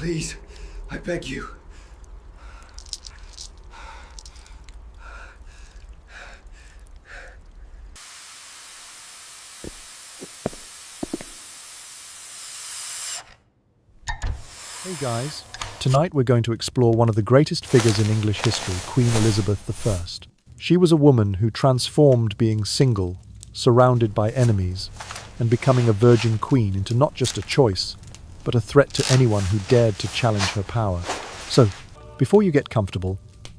Please, I beg you. Hey guys, tonight we're going to explore one of the greatest figures in English history, Queen Elizabeth I. She was a woman who transformed being single, surrounded by enemies, and becoming a virgin queen into not just a choice, but a threat to anyone who dared to challenge her power. So, before you get comfortable,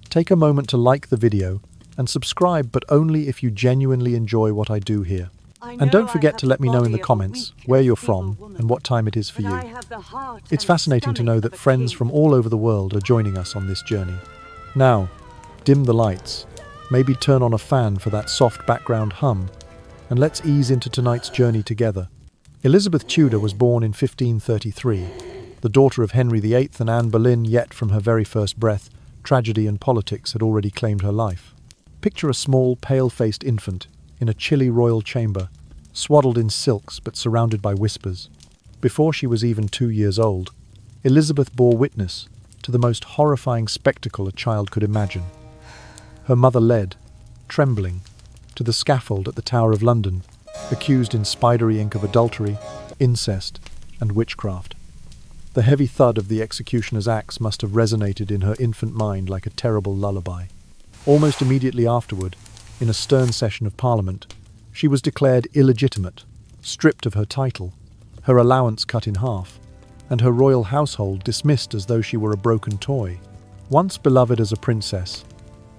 take a moment to like the video and subscribe, but only if you genuinely enjoy what I do here. And don't forget to let me know in the comments where you're from and what time it is for you. It's fascinating to know that friends from all over the world are joining us on this journey. Now, dim the lights, maybe turn on a fan for that soft background hum, and let's ease into tonight's journey together. Elizabeth Tudor was born in 1533, the daughter of Henry VIII and Anne Boleyn, yet from her very first breath, tragedy and politics had already claimed her life. Picture a small, pale-faced infant in a chilly royal chamber, swaddled in silks but surrounded by whispers. Before she was even 2 years old, Elizabeth bore witness to the most horrifying spectacle a child could imagine. Her mother led, trembling, to the scaffold at the Tower of London, accused in spidery ink of adultery, incest, and witchcraft. The heavy thud of the executioner's axe must have resonated in her infant mind like a terrible lullaby. Almost immediately afterward, in a stern session of Parliament, she was declared illegitimate, stripped of her title, her allowance cut in half, and her royal household dismissed as though she were a broken toy. Once beloved as a princess,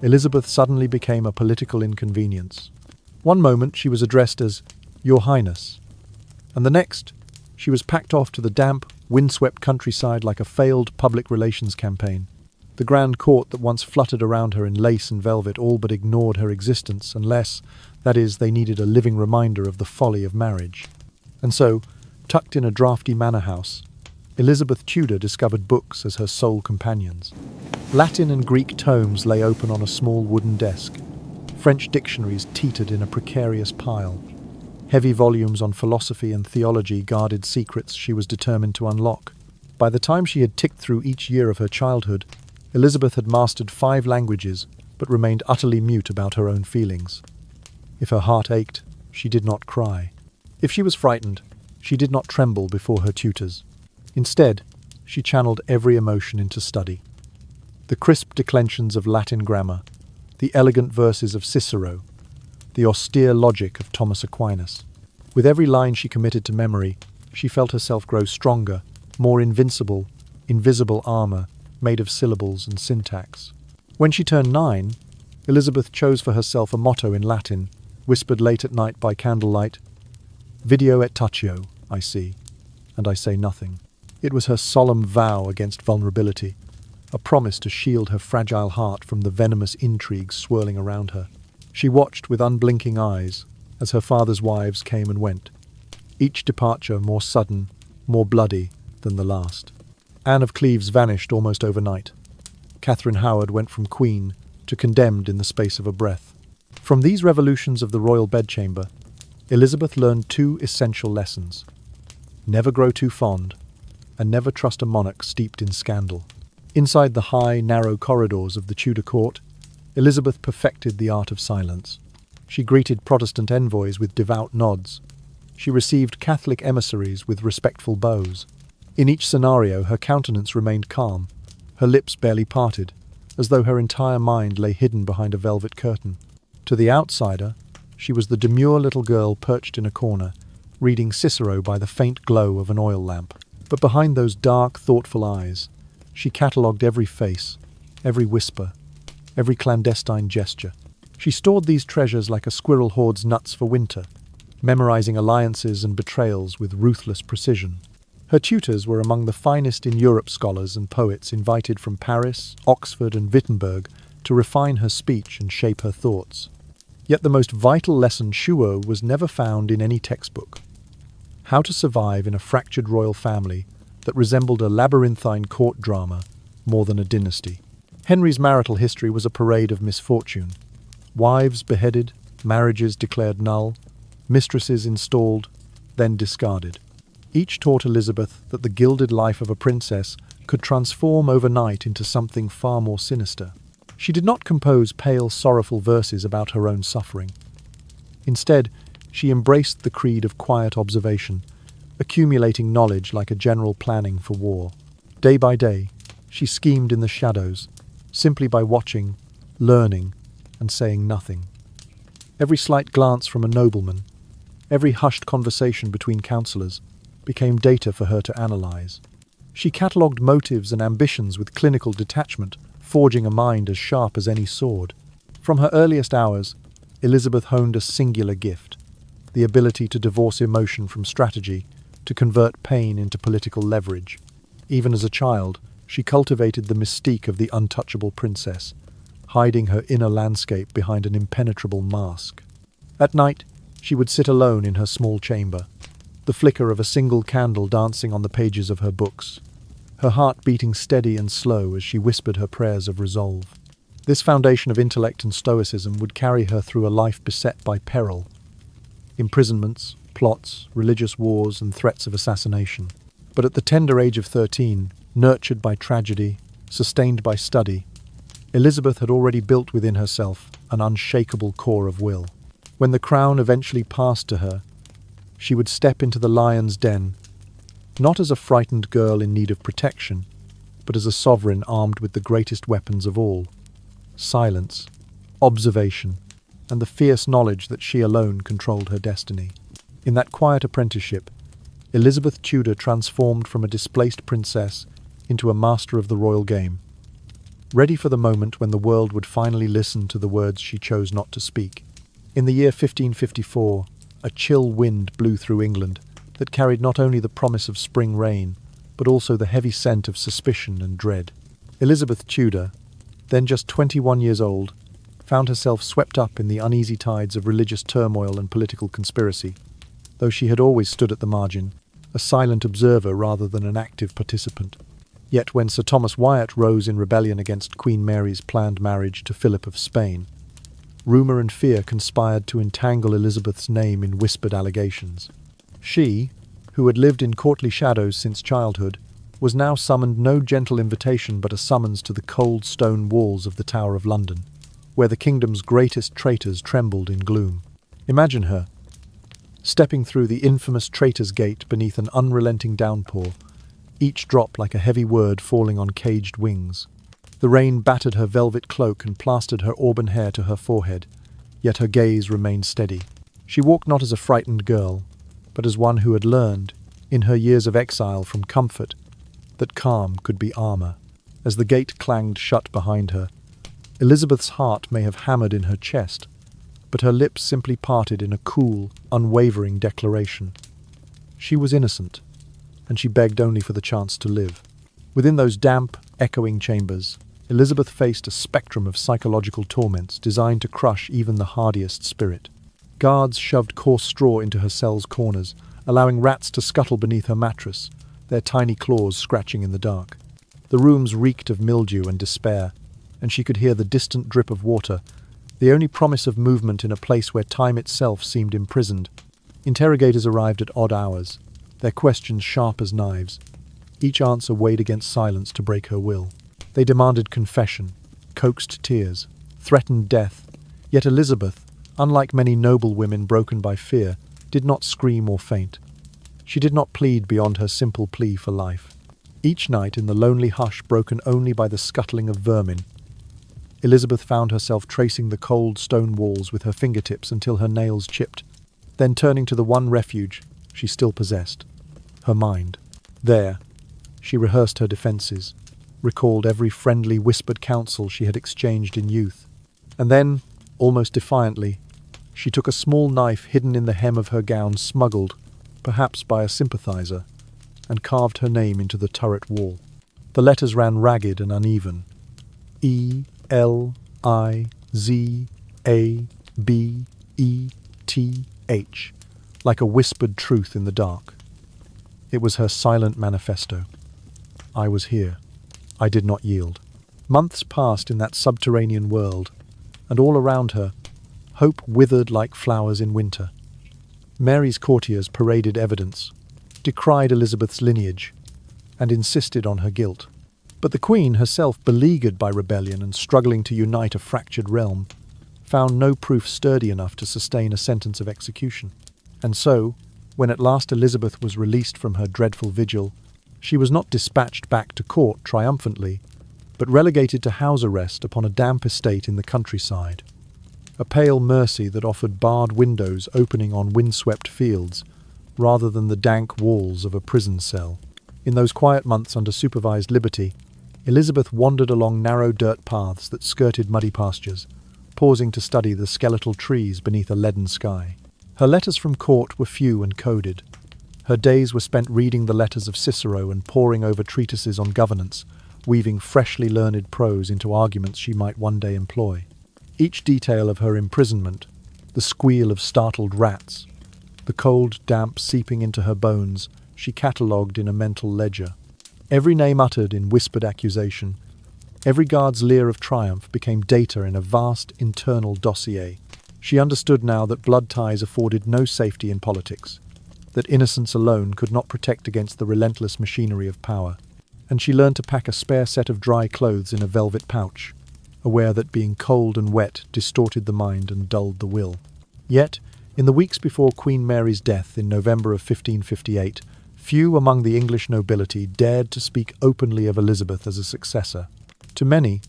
Elizabeth suddenly became a political inconvenience. One moment she was addressed as Your Highness, and the next she was packed off to the damp, windswept countryside like a failed public relations campaign. The grand court that once fluttered around her in lace and velvet all but ignored her existence unless, that is, they needed a living reminder of the folly of marriage. And so, tucked in a drafty manor house, Elizabeth Tudor discovered books as her sole companions. Latin and Greek tomes lay open on a small wooden desk. French dictionaries teetered in a precarious pile. Heavy volumes on philosophy and theology guarded secrets she was determined to unlock. By the time she had ticked through each year of her childhood, Elizabeth had mastered 5 languages, but remained utterly mute about her own feelings. If her heart ached, she did not cry. If she was frightened, she did not tremble before her tutors. Instead, she channeled every emotion into study. The crisp declensions of Latin grammar, the elegant verses of Cicero, the austere logic of Thomas Aquinas. With every line she committed to memory, she felt herself grow stronger, more invincible, invisible armor, made of syllables and syntax. When she turned 9, Elizabeth chose for herself a motto in Latin, whispered late at night by candlelight, Video et taccio, I see, and I say nothing. It was her solemn vow against vulnerability, a promise to shield her fragile heart from the venomous intrigues swirling around her. She watched with unblinking eyes as her father's wives came and went, each departure more sudden, more bloody than the last. Anne of Cleves vanished almost overnight. Catherine Howard went from queen to condemned in the space of a breath. From these revolutions of the royal bedchamber, Elizabeth learned 2 essential lessons. Never grow too fond, and never trust a monarch steeped in scandal. Inside the high, narrow corridors of the Tudor court, Elizabeth perfected the art of silence. She greeted Protestant envoys with devout nods. She received Catholic emissaries with respectful bows. In each scenario, her countenance remained calm, her lips barely parted, as though her entire mind lay hidden behind a velvet curtain. To the outsider, she was the demure little girl perched in a corner, reading Cicero by the faint glow of an oil lamp. But behind those dark, thoughtful eyes, she catalogued every face, every whisper, every clandestine gesture. She stored these treasures like a squirrel hoards nuts for winter, memorizing alliances and betrayals with ruthless precision. Her tutors were among the finest in Europe scholars and poets invited from Paris, Oxford, and Wittenberg to refine her speech and shape her thoughts. Yet the most vital lesson sure was never found in any textbook. How to survive in a fractured royal family that resembled a labyrinthine court drama more than a dynasty. Henry's marital history was a parade of misfortune. Wives beheaded, marriages declared null, mistresses installed, then discarded. Each taught Elizabeth that the gilded life of a princess could transform overnight into something far more sinister. She did not compose pale, sorrowful verses about her own suffering. Instead, she embraced the creed of quiet observation, accumulating knowledge like a general planning for war. Day by day, she schemed in the shadows, simply by watching, learning, and saying nothing. Every slight glance from a nobleman, every hushed conversation between councillors, became data for her to analyze. She catalogued motives and ambitions with clinical detachment, forging a mind as sharp as any sword. From her earliest hours, Elizabeth honed a singular gift, the ability to divorce emotion from strategy, to convert pain into political leverage. Even as a child, she cultivated the mystique of the untouchable princess, hiding her inner landscape behind an impenetrable mask. At night, she would sit alone in her small chamber, the flicker of a single candle dancing on the pages of her books, her heart beating steady and slow as she whispered her prayers of resolve. This foundation of intellect and stoicism would carry her through a life beset by peril, imprisonments, plots, religious wars, and threats of assassination. But at the tender age of 13, nurtured by tragedy, sustained by study, Elizabeth had already built within herself an unshakable core of will. When the crown eventually passed to her, she would step into the lion's den, not as a frightened girl in need of protection, but as a sovereign armed with the greatest weapons of all: silence, observation, and the fierce knowledge that she alone controlled her destiny. In that quiet apprenticeship, Elizabeth Tudor transformed from a displaced princess into a master of the royal game, ready for the moment when the world would finally listen to the words she chose not to speak. In the year 1554, a chill wind blew through England that carried not only the promise of spring rain, but also the heavy scent of suspicion and dread. Elizabeth Tudor, then just 21 years old, found herself swept up in the uneasy tides of religious turmoil and political conspiracy. Though she had always stood at the margin, a silent observer rather than an active participant. Yet when Sir Thomas Wyatt rose in rebellion against Queen Mary's planned marriage to Philip of Spain, rumour and fear conspired to entangle Elizabeth's name in whispered allegations. She, who had lived in courtly shadows since childhood, was now summoned no gentle invitation but a summons to the cold stone walls of the Tower of London, where the kingdom's greatest traitors trembled in gloom. Imagine her, stepping through the infamous Traitor's Gate beneath an unrelenting downpour, each drop like a heavy word falling on caged wings. The rain battered her velvet cloak and plastered her auburn hair to her forehead, yet her gaze remained steady. She walked not as a frightened girl, but as one who had learned, in her years of exile from comfort, that calm could be armour. As the gate clanged shut behind her, Elizabeth's heart may have hammered in her chest, but her lips simply parted in a cool, unwavering declaration. She was innocent, and she begged only for the chance to live. Within those damp, echoing chambers, Elizabeth faced a spectrum of psychological torments designed to crush even the hardiest spirit. Guards shoved coarse straw into her cell's corners, allowing rats to scuttle beneath her mattress, their tiny claws scratching in the dark. The rooms reeked of mildew and despair, and she could hear the distant drip of water, the only promise of movement in a place where time itself seemed imprisoned. Interrogators arrived at odd hours, their questions sharp as knives, each answer weighed against silence to break her will. They demanded confession, coaxed tears, threatened death, yet Elizabeth, unlike many noble women broken by fear, did not scream or faint. She did not plead beyond her simple plea for life. Each night, in the lonely hush broken only by the scuttling of vermin, Elizabeth found herself tracing the cold stone walls with her fingertips until her nails chipped, then turning to the one refuge she still possessed: her mind. There, she rehearsed her defences, recalled every friendly whispered counsel she had exchanged in youth. And then, almost defiantly, she took a small knife hidden in the hem of her gown, smuggled, perhaps by a sympathizer, and carved her name into the turret wall. The letters ran ragged and uneven. E-L-I-Z-A-B-E-T-H, like a whispered truth in the dark. It was her silent manifesto. I was here. I did not yield. Months passed in that subterranean world, and all around her, hope withered like flowers in winter. Mary's courtiers paraded evidence, decried Elizabeth's lineage, and insisted on her guilt. But the Queen, herself beleaguered by rebellion and struggling to unite a fractured realm, found no proof sturdy enough to sustain a sentence of execution. And so, when at last Elizabeth was released from her dreadful vigil, she was not dispatched back to court triumphantly, but relegated to house arrest upon a damp estate in the countryside. A pale mercy that offered barred windows opening on windswept fields, rather than the dank walls of a prison cell. In those quiet months under supervised liberty, Elizabeth wandered along narrow dirt paths that skirted muddy pastures, pausing to study the skeletal trees beneath a leaden sky. Her letters from court were few and coded. Her days were spent reading the letters of Cicero and poring over treatises on governance, weaving freshly learned prose into arguments she might one day employ. Each detail of her imprisonment, the squeal of startled rats, the cold damp seeping into her bones, she catalogued in a mental ledger. Every name uttered in whispered accusation, every guard's leer of triumph became data in a vast internal dossier. She understood now that blood ties afforded no safety in politics, that innocence alone could not protect against the relentless machinery of power, and she learned to pack a spare set of dry clothes in a velvet pouch, aware that being cold and wet distorted the mind and dulled the will. Yet, in the weeks before Queen Mary's death in November of 1558, few among the English nobility dared to speak openly of Elizabeth as a successor. To many,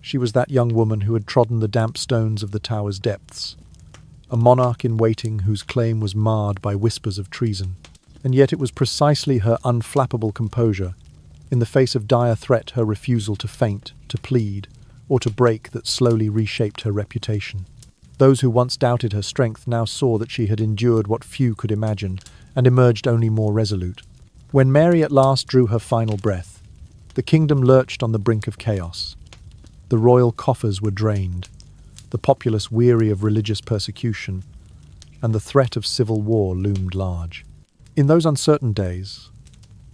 she was that young woman who had trodden the damp stones of the Tower's depths, a monarch in waiting whose claim was marred by whispers of treason. And yet it was precisely her unflappable composure, in the face of dire threat her refusal to faint, to plead, or to break that slowly reshaped her reputation. Those who once doubted her strength now saw that she had endured what few could imagine, and emerged only more resolute. When Mary at last drew her final breath, the kingdom lurched on the brink of chaos. The royal coffers were drained, the populace weary of religious persecution, and the threat of civil war loomed large. In those uncertain days,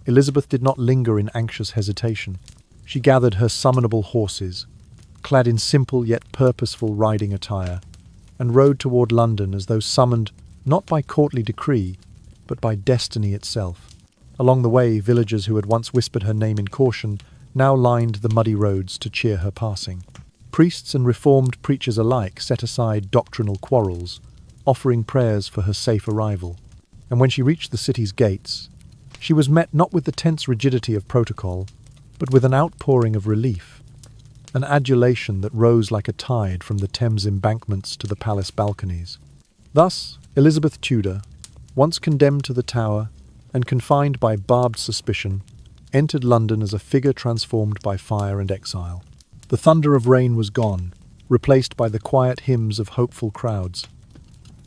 Elizabeth did not linger in anxious hesitation. She gathered her summonable horses, clad in simple yet purposeful riding attire, and rode toward London as though summoned not by courtly decree, but by destiny itself. Along the way, villagers who had once whispered her name in caution now lined the muddy roads to cheer her passing. Priests and reformed preachers alike set aside doctrinal quarrels, offering prayers for her safe arrival. And when she reached the city's gates, she was met not with the tense rigidity of protocol, but with an outpouring of relief, an adulation that rose like a tide from the Thames embankments to the palace balconies. Thus, Elizabeth Tudor, once condemned to the Tower and confined by barbed suspicion, entered London as a figure transformed by fire and exile. The thunder of rain was gone, replaced by the quiet hymns of hopeful crowds.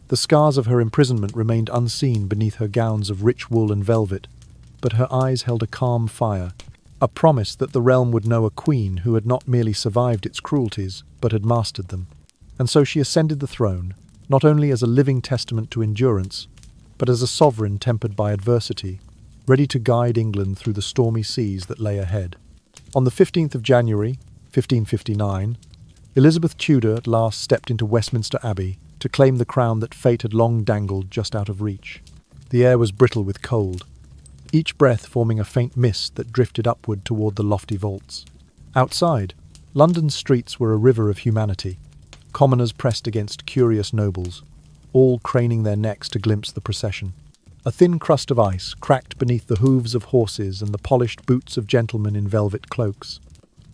The scars of her imprisonment remained unseen beneath her gowns of rich wool and velvet, but her eyes held a calm fire, a promise that the realm would know a queen who had not merely survived its cruelties, but had mastered them. And so she ascended the throne, not only as a living testament to endurance, but as a sovereign tempered by adversity, ready to guide England through the stormy seas that lay ahead. On the 15th of January, 1559, Elizabeth Tudor at last stepped into Westminster Abbey to claim the crown that fate had long dangled just out of reach. The air was brittle with cold, each breath forming a faint mist that drifted upward toward the lofty vaults. Outside, London's streets were a river of humanity, commoners pressed against curious nobles, all craning their necks to glimpse the procession. A thin crust of ice cracked beneath the hooves of horses and the polished boots of gentlemen in velvet cloaks.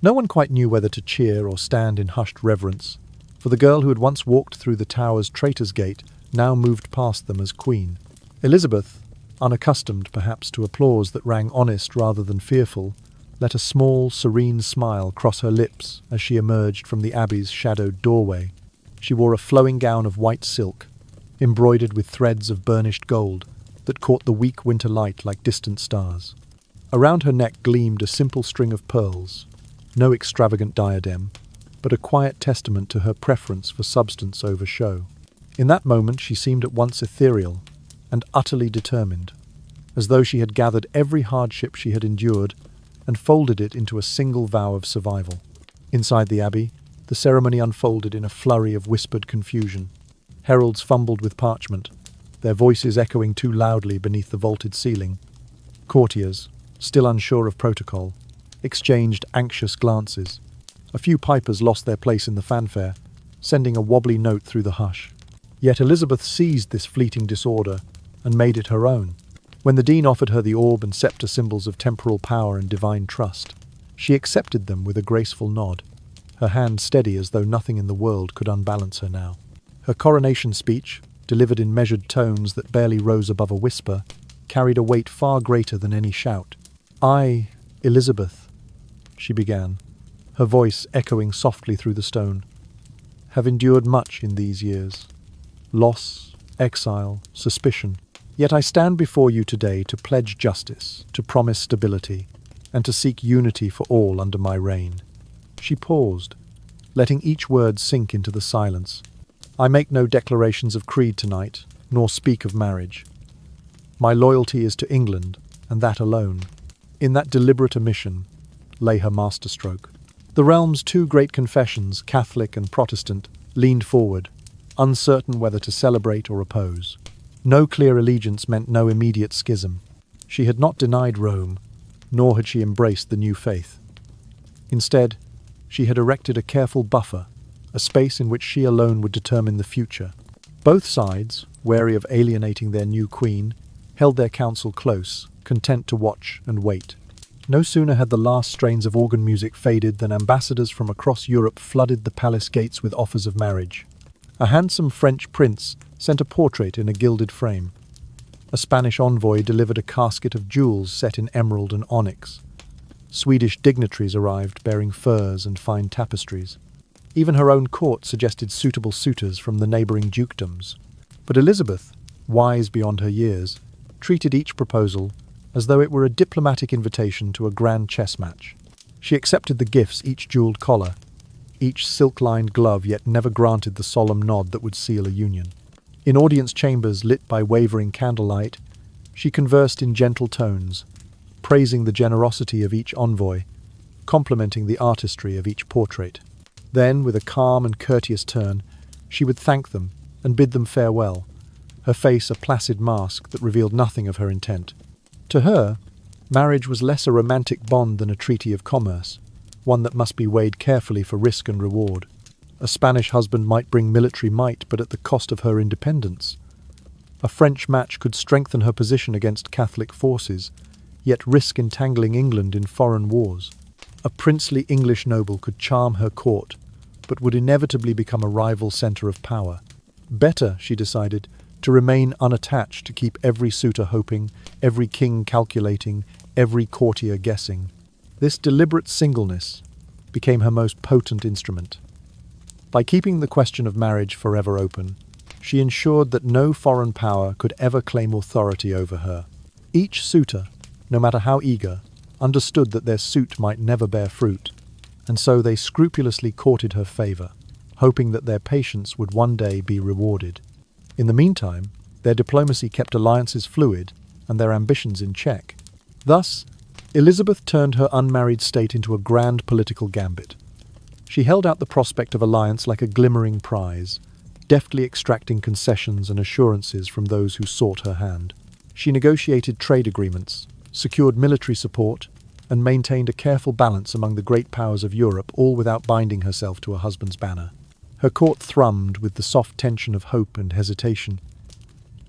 No one quite knew whether to cheer or stand in hushed reverence, for the girl who had once walked through the Tower's Traitors' Gate now moved past them as queen. Elizabeth, unaccustomed perhaps to applause that rang honest rather than fearful, let a small, serene smile cross her lips as she emerged from the Abbey's shadowed doorway. She wore a flowing gown of white silk, embroidered with threads of burnished gold that caught the weak winter light like distant stars. Around her neck gleamed a simple string of pearls, no extravagant diadem, but a quiet testament to her preference for substance over show. In that moment she seemed at once ethereal and utterly determined, as though she had gathered every hardship she had endured and folded it into a single vow of survival. Inside the Abbey, the ceremony unfolded in a flurry of whispered confusion. Heralds fumbled with parchment, their voices echoing too loudly beneath the vaulted ceiling. Courtiers, still unsure of protocol, exchanged anxious glances. A few pipers lost their place in the fanfare, sending a wobbly note through the hush. Yet Elizabeth seized this fleeting disorder and made it her own. When the dean offered her the orb and scepter, symbols of temporal power and divine trust, she accepted them with a graceful nod, her hand steady as though nothing in the world could unbalance her now. Her coronation speech, delivered in measured tones that barely rose above a whisper, carried a weight far greater than any shout. "I, Elizabeth," she began, her voice echoing softly through the stone, "have endured much in these years. Loss, exile, suspicion. Yet I stand before you today to pledge justice, to promise stability, and to seek unity for all under my reign." She paused, letting each word sink into the silence. "I make no declarations of creed tonight, nor speak of marriage. My loyalty is to England, and that alone." In that deliberate omission lay her masterstroke. The realm's two great confessions, Catholic and Protestant, leaned forward, uncertain whether to celebrate or oppose. No clear allegiance meant no immediate schism. She had not denied Rome, nor had she embraced the new faith. Instead, she had erected a careful buffer, a space in which she alone would determine the future. Both sides, wary of alienating their new queen, held their counsel close, content to watch and wait. No sooner had the last strains of organ music faded than ambassadors from across Europe flooded the palace gates with offers of marriage. A handsome French prince sent a portrait in a gilded frame. A Spanish envoy delivered a casket of jewels set in emerald and onyx. Swedish dignitaries arrived bearing furs and fine tapestries. Even her own court suggested suitable suitors from the neighbouring dukedoms. But Elizabeth, wise beyond her years, treated each proposal as though it were a diplomatic invitation to a grand chess match. She accepted the gifts, each jewelled collar, each silk-lined glove, yet never granted the solemn nod that would seal a union. In audience chambers lit by wavering candlelight, she conversed in gentle tones, praising the generosity of each envoy, complimenting the artistry of each portrait. Then, with a calm and courteous turn, she would thank them and bid them farewell, her face a placid mask that revealed nothing of her intent. To her, marriage was less a romantic bond than a treaty of commerce, one that must be weighed carefully for risk and reward. A Spanish husband might bring military might, but at the cost of her independence. A French match could strengthen her position against Catholic forces, yet risk entangling England in foreign wars. A princely English noble could charm her court, but would inevitably become a rival centre of power. Better, she decided, to remain unattached, to keep every suitor hoping, every king calculating, every courtier guessing. This deliberate singleness became her most potent instrument. By keeping the question of marriage forever open, she ensured that no foreign power could ever claim authority over her. Each suitor, no matter how eager, understood that their suit might never bear fruit, and so they scrupulously courted her favour, hoping that their patience would one day be rewarded. In the meantime, their diplomacy kept alliances fluid and their ambitions in check. Thus, Elizabeth turned her unmarried state into a grand political gambit. She held out the prospect of alliance like a glimmering prize, deftly extracting concessions and assurances from those who sought her hand. She negotiated trade agreements, secured military support, and maintained a careful balance among the great powers of Europe, all without binding herself to a husband's banner. Her court thrummed with the soft tension of hope and hesitation,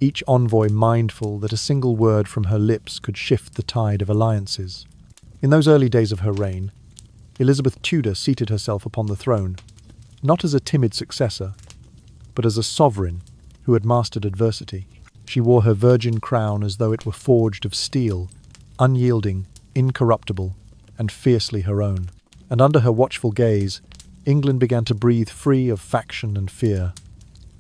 each envoy mindful that a single word from her lips could shift the tide of alliances. In those early days of her reign, Elizabeth Tudor seated herself upon the throne, not as a timid successor, but as a sovereign who had mastered adversity. She wore her virgin crown as though it were forged of steel, unyielding, incorruptible, and fiercely her own. And under her watchful gaze, England began to breathe free of faction and fear,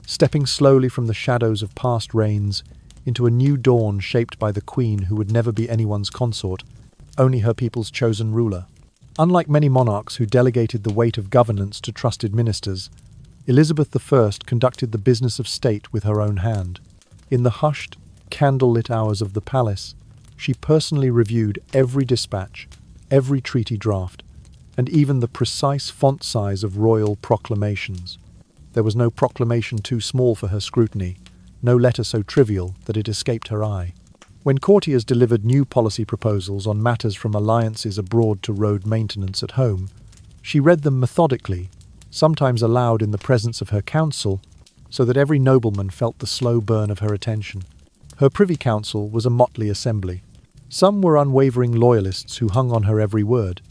stepping slowly from the shadows of past reigns into a new dawn shaped by the Queen who would never be anyone's consort, only her people's chosen ruler. Unlike many monarchs who delegated the weight of governance to trusted ministers, Elizabeth I conducted the business of state with her own hand. In the hushed, candle-lit hours of the palace, she personally reviewed every dispatch, every treaty draft, and even the precise font size of royal proclamations. There was no proclamation too small for her scrutiny, no letter so trivial that it escaped her eye. When courtiers delivered new policy proposals on matters from alliances abroad to road maintenance at home, she read them methodically, sometimes aloud in the presence of her council, so that every nobleman felt the slow burn of her attention. Her privy council was a motley assembly. Some were unwavering loyalists who hung on her every word.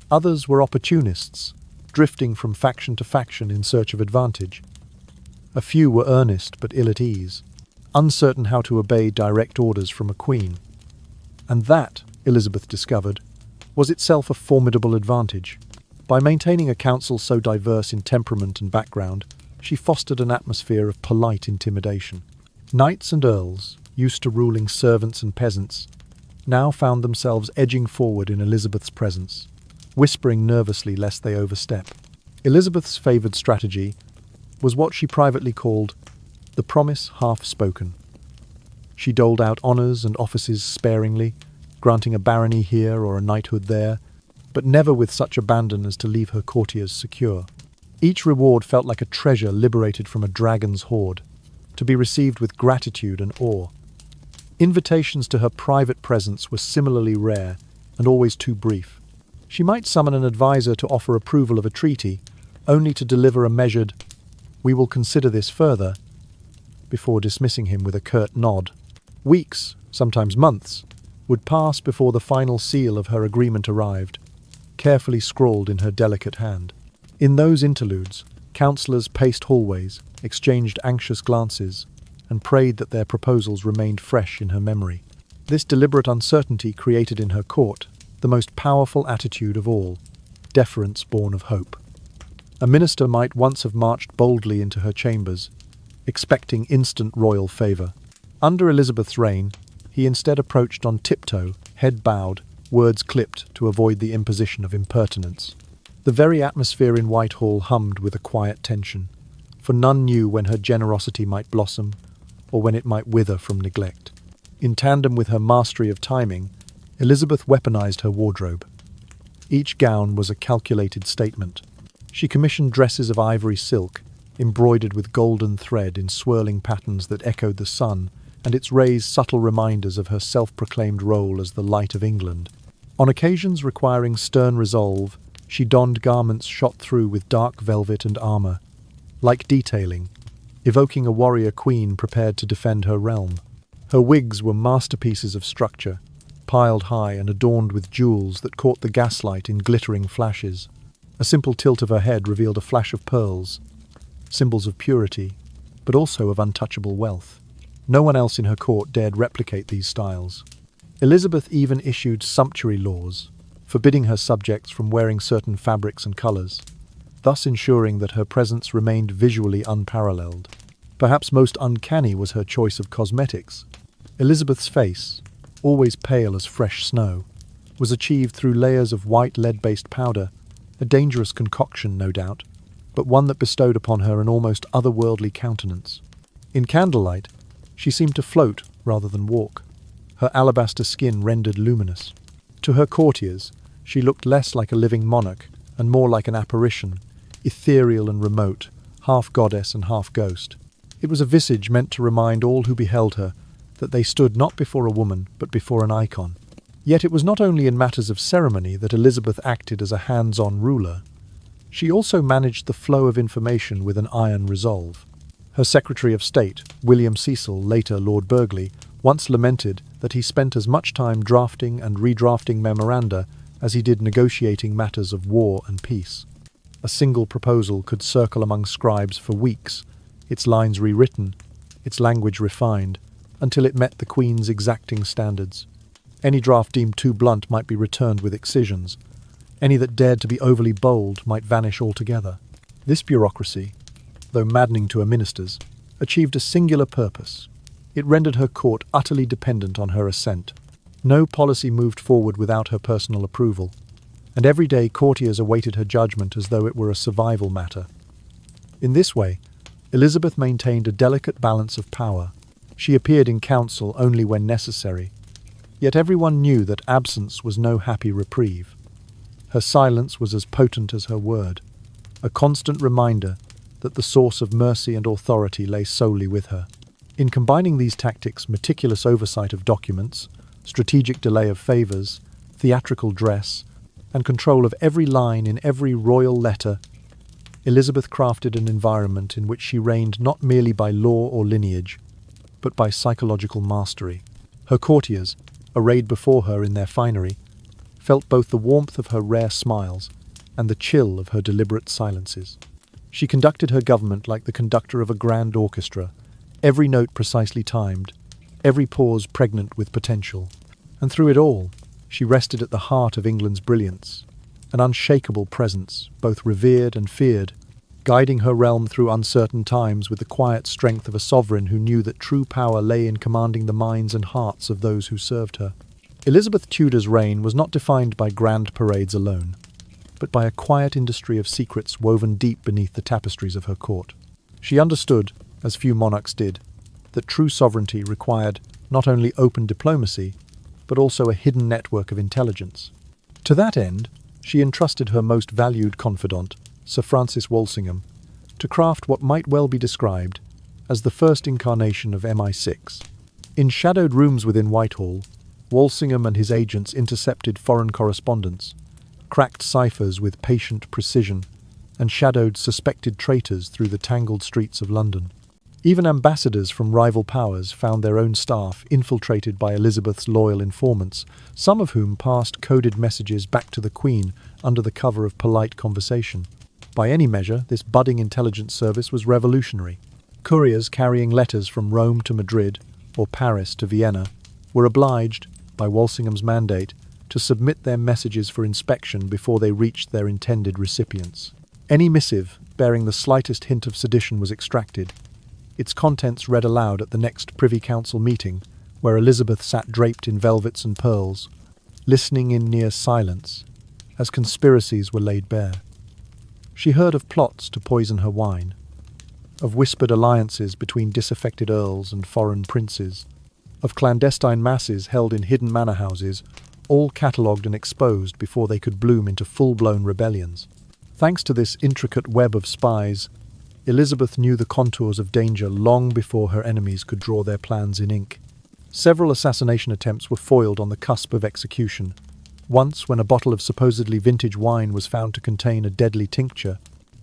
Others were opportunists, drifting from faction to faction in search of advantage. A few were earnest but ill at ease, uncertain how to obey direct orders from a queen. And that, Elizabeth discovered, was itself a formidable advantage. By maintaining a council so diverse in temperament and background, she fostered an atmosphere of polite intimidation. Knights and earls, used to ruling servants and peasants, now found themselves edging forward in Elizabeth's presence, whispering nervously lest they overstep. Elizabeth's favoured strategy was what she privately called the promise half-spoken. She doled out honours and offices sparingly, granting a barony here or a knighthood there, but never with such abandon as to leave her courtiers secure. Each reward felt like a treasure liberated from a dragon's hoard, to be received with gratitude and awe. Invitations to her private presence were similarly rare and always too brief. She might summon an advisor to offer approval of a treaty, only to deliver a measured, "We will consider this further," before dismissing him with a curt nod. Weeks, sometimes months, would pass before the final seal of her agreement arrived, carefully scrawled in her delicate hand. In those interludes, councillors paced hallways, exchanged anxious glances, and prayed that their proposals remained fresh in her memory. This deliberate uncertainty created in her court the most powerful attitude of all, deference born of hope. A minister might once have marched boldly into her chambers, expecting instant royal favour. Under Elizabeth's reign, he instead approached on tiptoe, head bowed, words clipped to avoid the imposition of impertinence. The very atmosphere in Whitehall hummed with a quiet tension, for none knew when her generosity might blossom or when it might wither from neglect. In tandem with her mastery of timing, Elizabeth weaponized her wardrobe. Each gown was a calculated statement. She commissioned dresses of ivory silk, embroidered with golden thread in swirling patterns that echoed the sun and its rays subtle reminders of her self-proclaimed role as the light of England. On occasions requiring stern resolve, she donned garments shot through with dark velvet and armour, like detailing, evoking a warrior queen prepared to defend her realm. Her wigs were masterpieces of structure, piled high and adorned with jewels that caught the gaslight in glittering flashes. A simple tilt of her head revealed a flash of pearls, symbols of purity, but also of untouchable wealth. No one else in her court dared replicate these styles. Elizabeth even issued sumptuary laws, forbidding her subjects from wearing certain fabrics and colours, thus ensuring that her presence remained visually unparalleled. Perhaps most uncanny was her choice of cosmetics. Elizabeth's face, always pale as fresh snow, was achieved through layers of white lead-based powder, a dangerous concoction, no doubt, but one that bestowed upon her an almost otherworldly countenance. In candlelight, she seemed to float rather than walk, her alabaster skin rendered luminous. To her courtiers, she looked less like a living monarch and more like an apparition, ethereal and remote, half goddess and half ghost. It was a visage meant to remind all who beheld her that they stood not before a woman, but before an icon. Yet it was not only in matters of ceremony that Elizabeth acted as a hands-on ruler. She also managed the flow of information with an iron resolve. Her Secretary of State, William Cecil, later Lord Burghley, once lamented that he spent as much time drafting and redrafting memoranda as he did negotiating matters of war and peace. A single proposal could circle among scribes for weeks, its lines rewritten, its language refined, until it met the Queen's exacting standards. Any draft deemed too blunt might be returned with excisions. Any that dared to be overly bold might vanish altogether. This bureaucracy, though maddening to her ministers, achieved a singular purpose. It rendered her court utterly dependent on her assent. No policy moved forward without her personal approval, and every day courtiers awaited her judgment as though it were a survival matter. In this way, Elizabeth maintained a delicate balance of power. She appeared in council only when necessary, yet everyone knew that absence was no happy reprieve. Her silence was as potent as her word, a constant reminder that the source of mercy and authority lay solely with her. In combining these tactics, meticulous oversight of documents, strategic delay of favours, theatrical dress, and control of every line in every royal letter, Elizabeth crafted an environment in which she reigned not merely by law or lineage, but by psychological mastery. Her courtiers, arrayed before her in their finery, felt both the warmth of her rare smiles and the chill of her deliberate silences. She conducted her government like the conductor of a grand orchestra, every note precisely timed, every pause pregnant with potential. And through it all, she rested at the heart of England's brilliance, an unshakable presence, both revered and feared, guiding her realm through uncertain times with the quiet strength of a sovereign who knew that true power lay in commanding the minds and hearts of those who served her. Elizabeth Tudor's reign was not defined by grand parades alone, but by a quiet industry of secrets woven deep beneath the tapestries of her court. She understood, as few monarchs did, that true sovereignty required not only open diplomacy, but also a hidden network of intelligence. To that end, she entrusted her most valued confidant, Sir Francis Walsingham, to craft what might well be described as the first incarnation of MI6. In shadowed rooms within Whitehall, Walsingham and his agents intercepted foreign correspondence, cracked ciphers with patient precision, and shadowed suspected traitors through the tangled streets of London. Even ambassadors from rival powers found their own staff infiltrated by Elizabeth's loyal informants, some of whom passed coded messages back to the Queen under the cover of polite conversation. By any measure, this budding intelligence service was revolutionary. Couriers carrying letters from Rome to Madrid or Paris to Vienna were obliged, by Walsingham's mandate, to submit their messages for inspection before they reached their intended recipients. Any missive bearing the slightest hint of sedition was extracted, its contents read aloud at the next Privy Council meeting, where Elizabeth sat draped in velvets and pearls, listening in near silence, as conspiracies were laid bare. She heard of plots to poison her wine, of whispered alliances between disaffected earls and foreign princes, of clandestine masses held in hidden manor houses, all catalogued and exposed before they could bloom into full-blown rebellions. Thanks to this intricate web of spies, Elizabeth knew the contours of danger long before her enemies could draw their plans in ink. Several assassination attempts were foiled on the cusp of execution. Once when a bottle of supposedly vintage wine was found to contain a deadly tincture,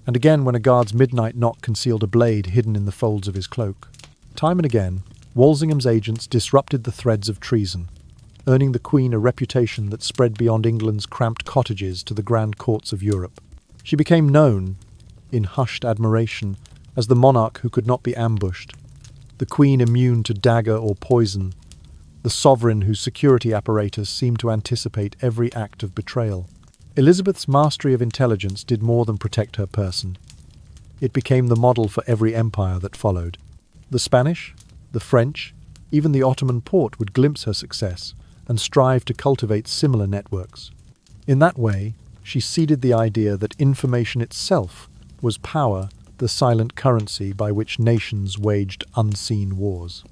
and again when a guard's midnight knock concealed a blade hidden in the folds of his cloak. Time and again, Walsingham's agents disrupted the threads of treason, earning the Queen a reputation that spread beyond England's cramped cottages to the grand courts of Europe. She became known, in hushed admiration, as the monarch who could not be ambushed, the Queen immune to dagger or poison, the sovereign whose security apparatus seemed to anticipate every act of betrayal. Elizabeth's mastery of intelligence did more than protect her person. It became the model for every empire that followed. The Spanish, the French, even the Ottoman Porte would glimpse her success and strive to cultivate similar networks. In that way, she seeded the idea that information itself was power, the silent currency by which nations waged unseen wars.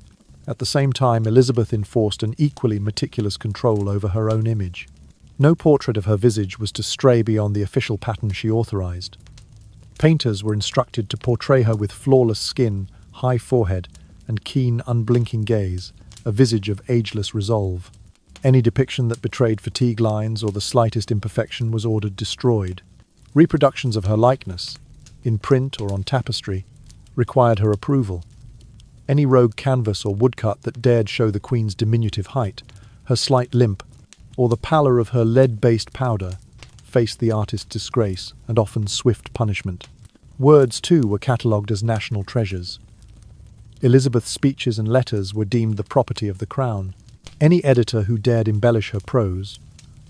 At the same time, Elizabeth enforced an equally meticulous control over her own image. No portrait of her visage was to stray beyond the official pattern she authorized. Painters were instructed to portray her with flawless skin, high forehead, and keen, unblinking gaze, a visage of ageless resolve. Any depiction that betrayed fatigue lines or the slightest imperfection was ordered destroyed. Reproductions of her likeness, in print or on tapestry, required her approval. Any rogue canvas or woodcut that dared show the Queen's diminutive height, her slight limp, or the pallor of her lead-based powder, faced the artist's disgrace and often swift punishment. Words, too, were catalogued as national treasures. Elizabeth's speeches and letters were deemed the property of the Crown. Any editor who dared embellish her prose,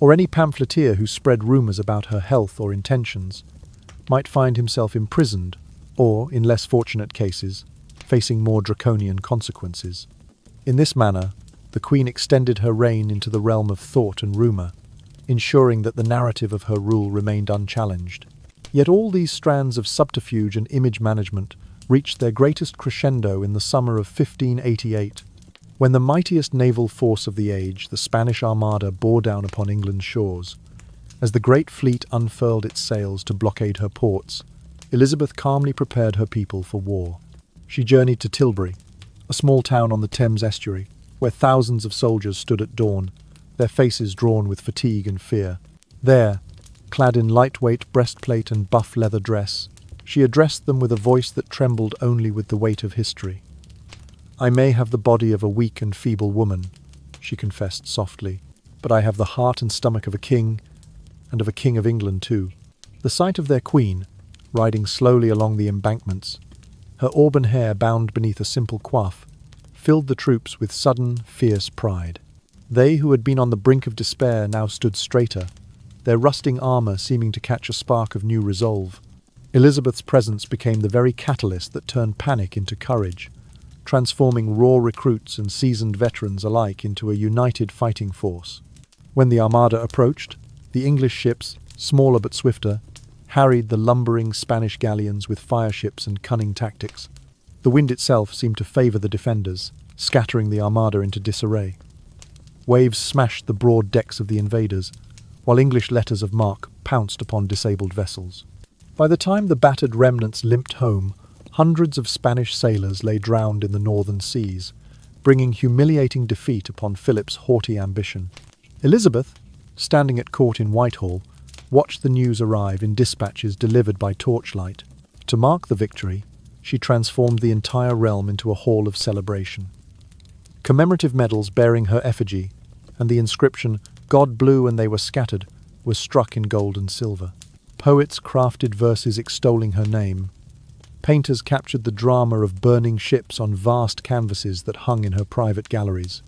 or any pamphleteer who spread rumours about her health or intentions, might find himself imprisoned, or, in less fortunate cases, facing more draconian consequences. In this manner, the Queen extended her reign into the realm of thought and rumour, ensuring that the narrative of her rule remained unchallenged. Yet all these strands of subterfuge and image management reached their greatest crescendo in the summer of 1588, when the mightiest naval force of the age, the Spanish Armada, bore down upon England's shores. As the great fleet unfurled its sails to blockade her ports, Elizabeth calmly prepared her people for war. She journeyed to Tilbury, a small town on the Thames estuary, where thousands of soldiers stood at dawn, their faces drawn with fatigue and fear. There, clad in lightweight breastplate and buff leather dress, she addressed them with a voice that trembled only with the weight of history. "I may have the body of a weak and feeble woman," she confessed softly, "but I have the heart and stomach of a king, and of a king of England too." The sight of their queen, riding slowly along the embankments, her auburn hair bound beneath a simple coif, filled the troops with sudden, fierce pride. They who had been on the brink of despair now stood straighter, their rusting armour seeming to catch a spark of new resolve. Elizabeth's presence became the very catalyst that turned panic into courage, transforming raw recruits and seasoned veterans alike into a united fighting force. When the Armada approached, the English ships, smaller but swifter, harried the lumbering Spanish galleons with fireships and cunning tactics. The wind itself seemed to favour the defenders, scattering the Armada into disarray. Waves smashed the broad decks of the invaders, while English letters of marque pounced upon disabled vessels. By the time the battered remnants limped home, hundreds of Spanish sailors lay drowned in the northern seas, bringing humiliating defeat upon Philip's haughty ambition. Elizabeth, standing at court in Whitehall, watched the news arrive in dispatches delivered by torchlight. To mark the victory, she transformed the entire realm into a hall of celebration. Commemorative medals bearing her effigy, and the inscription, "God blew and they were scattered," was struck in gold and silver. Poets crafted verses extolling her name. Painters captured the drama of burning ships on vast canvases that hung in her private galleries.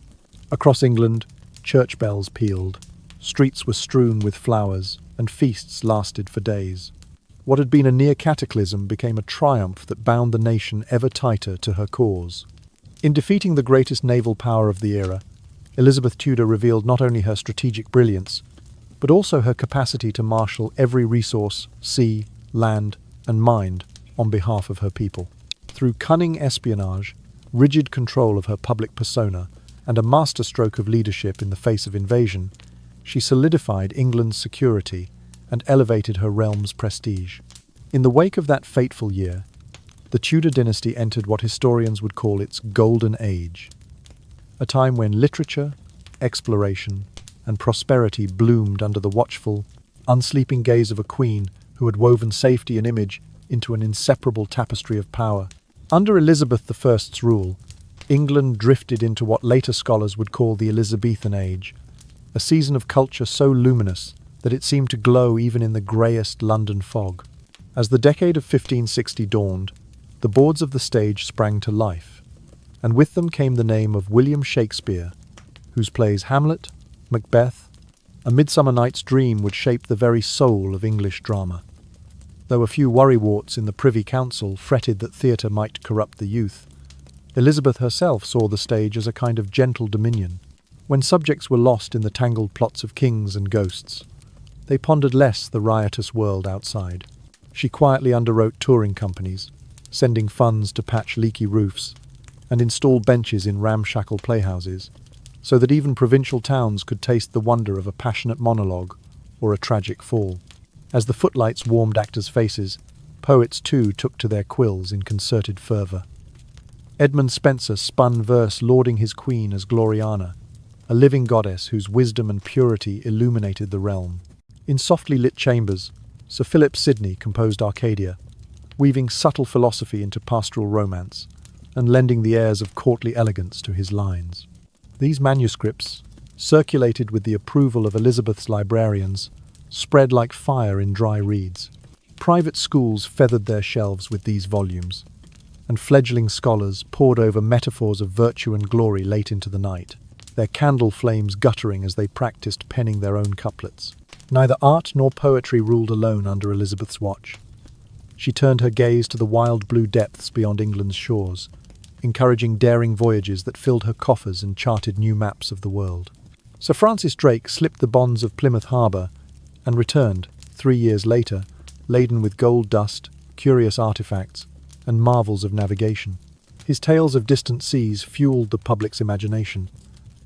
Across England, church bells pealed. Streets were strewn with flowers, and feasts lasted for days. What had been a near cataclysm became a triumph that bound the nation ever tighter to her cause. In defeating the greatest naval power of the era, Elizabeth Tudor revealed not only her strategic brilliance, but also her capacity to marshal every resource, sea, land, and mind, on behalf of her people. Through cunning espionage, rigid control of her public persona, and a masterstroke of leadership in the face of invasion, she solidified England's security and elevated her realm's prestige. In the wake of that fateful year, the Tudor dynasty entered what historians would call its Golden Age, a time when literature, exploration, and prosperity bloomed under the watchful, unsleeping gaze of a queen who had woven safety and image into an inseparable tapestry of power. Under Elizabeth I's rule, England drifted into what later scholars would call the Elizabethan Age, a season of culture so luminous that it seemed to glow even in the greyest London fog. As the decade of 1560 dawned, the boards of the stage sprang to life, and with them came the name of William Shakespeare, whose plays Hamlet, Macbeth, A Midsummer Night's Dream would shape the very soul of English drama. Though a few worrywarts in the Privy Council fretted that theatre might corrupt the youth, Elizabeth herself saw the stage as a kind of gentle dominion. When subjects were lost in the tangled plots of kings and ghosts, they pondered less the riotous world outside. She quietly underwrote touring companies, sending funds to patch leaky roofs and install benches in ramshackle playhouses, so that even provincial towns could taste the wonder of a passionate monologue or a tragic fall. As the footlights warmed actors' faces, poets too took to their quills in concerted fervour. Edmund Spenser spun verse lauding his queen as Gloriana, a living goddess whose wisdom and purity illuminated the realm. In softly lit chambers, Sir Philip Sidney composed Arcadia, weaving subtle philosophy into pastoral romance, and lending the airs of courtly elegance to his lines. These manuscripts, circulated with the approval of Elizabeth's librarians, spread like fire in dry reeds. Private schools feathered their shelves with these volumes, and fledgling scholars pored over metaphors of virtue and glory late into the night, their candle flames guttering as they practiced penning their own couplets. Neither art nor poetry ruled alone under Elizabeth's watch. She turned her gaze to the wild blue depths beyond England's shores, encouraging daring voyages that filled her coffers and charted new maps of the world. Sir Francis Drake slipped the bonds of Plymouth Harbour and returned, 3 years later, laden with gold dust, curious artifacts, and marvels of navigation. His tales of distant seas fueled the public's imagination,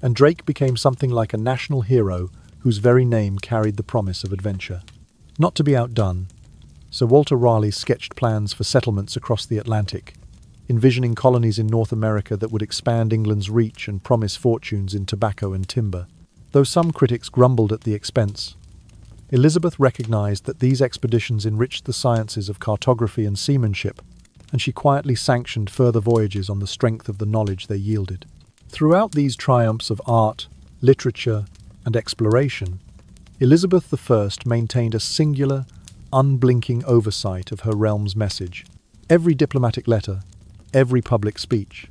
and Drake became something like a national hero whose very name carried the promise of adventure. Not to be outdone, Sir Walter Raleigh sketched plans for settlements across the Atlantic, envisioning colonies in North America that would expand England's reach and promise fortunes in tobacco and timber. Though some critics grumbled at the expense, Elizabeth recognized that these expeditions enriched the sciences of cartography and seamanship, and she quietly sanctioned further voyages on the strength of the knowledge they yielded. Throughout these triumphs of art, literature, and exploration, Elizabeth I maintained a singular, unblinking oversight of her realm's message. Every diplomatic letter, every public speech,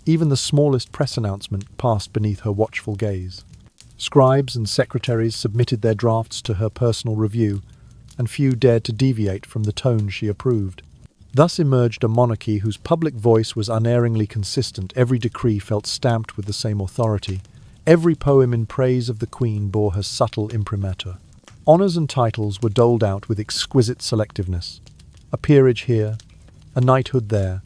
even the smallest press announcement passed beneath her watchful gaze. Scribes and secretaries submitted their drafts to her personal review, and few dared to deviate from the tone she approved. Thus emerged a monarchy whose public voice was unerringly consistent. Every decree felt stamped with the same authority. Every poem in praise of the Queen bore her subtle imprimatur. Honours and titles were doled out with exquisite selectiveness. A peerage here, a knighthood there,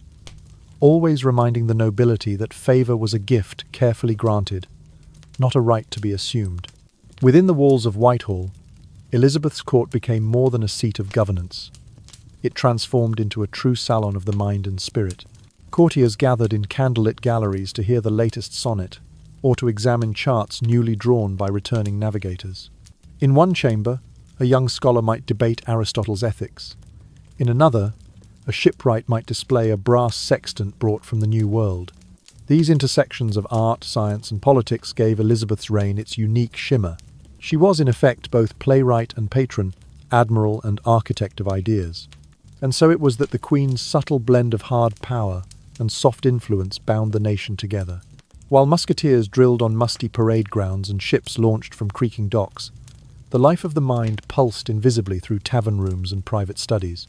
always reminding the nobility that favour was a gift carefully granted, not a right to be assumed. Within the walls of Whitehall, Elizabeth's court became more than a seat of governance. It transformed into a true salon of the mind and spirit. Courtiers gathered in candlelit galleries to hear the latest sonnet, or to examine charts newly drawn by returning navigators. In one chamber, a young scholar might debate Aristotle's ethics. In another, a shipwright might display a brass sextant brought from the New World. These intersections of art, science, and politics gave Elizabeth's reign its unique shimmer. She was, in effect, both playwright and patron, admiral and architect of ideas. And so it was that the Queen's subtle blend of hard power and soft influence bound the nation together. While musketeers drilled on musty parade grounds and ships launched from creaking docks, the life of the mind pulsed invisibly through tavern rooms and private studies.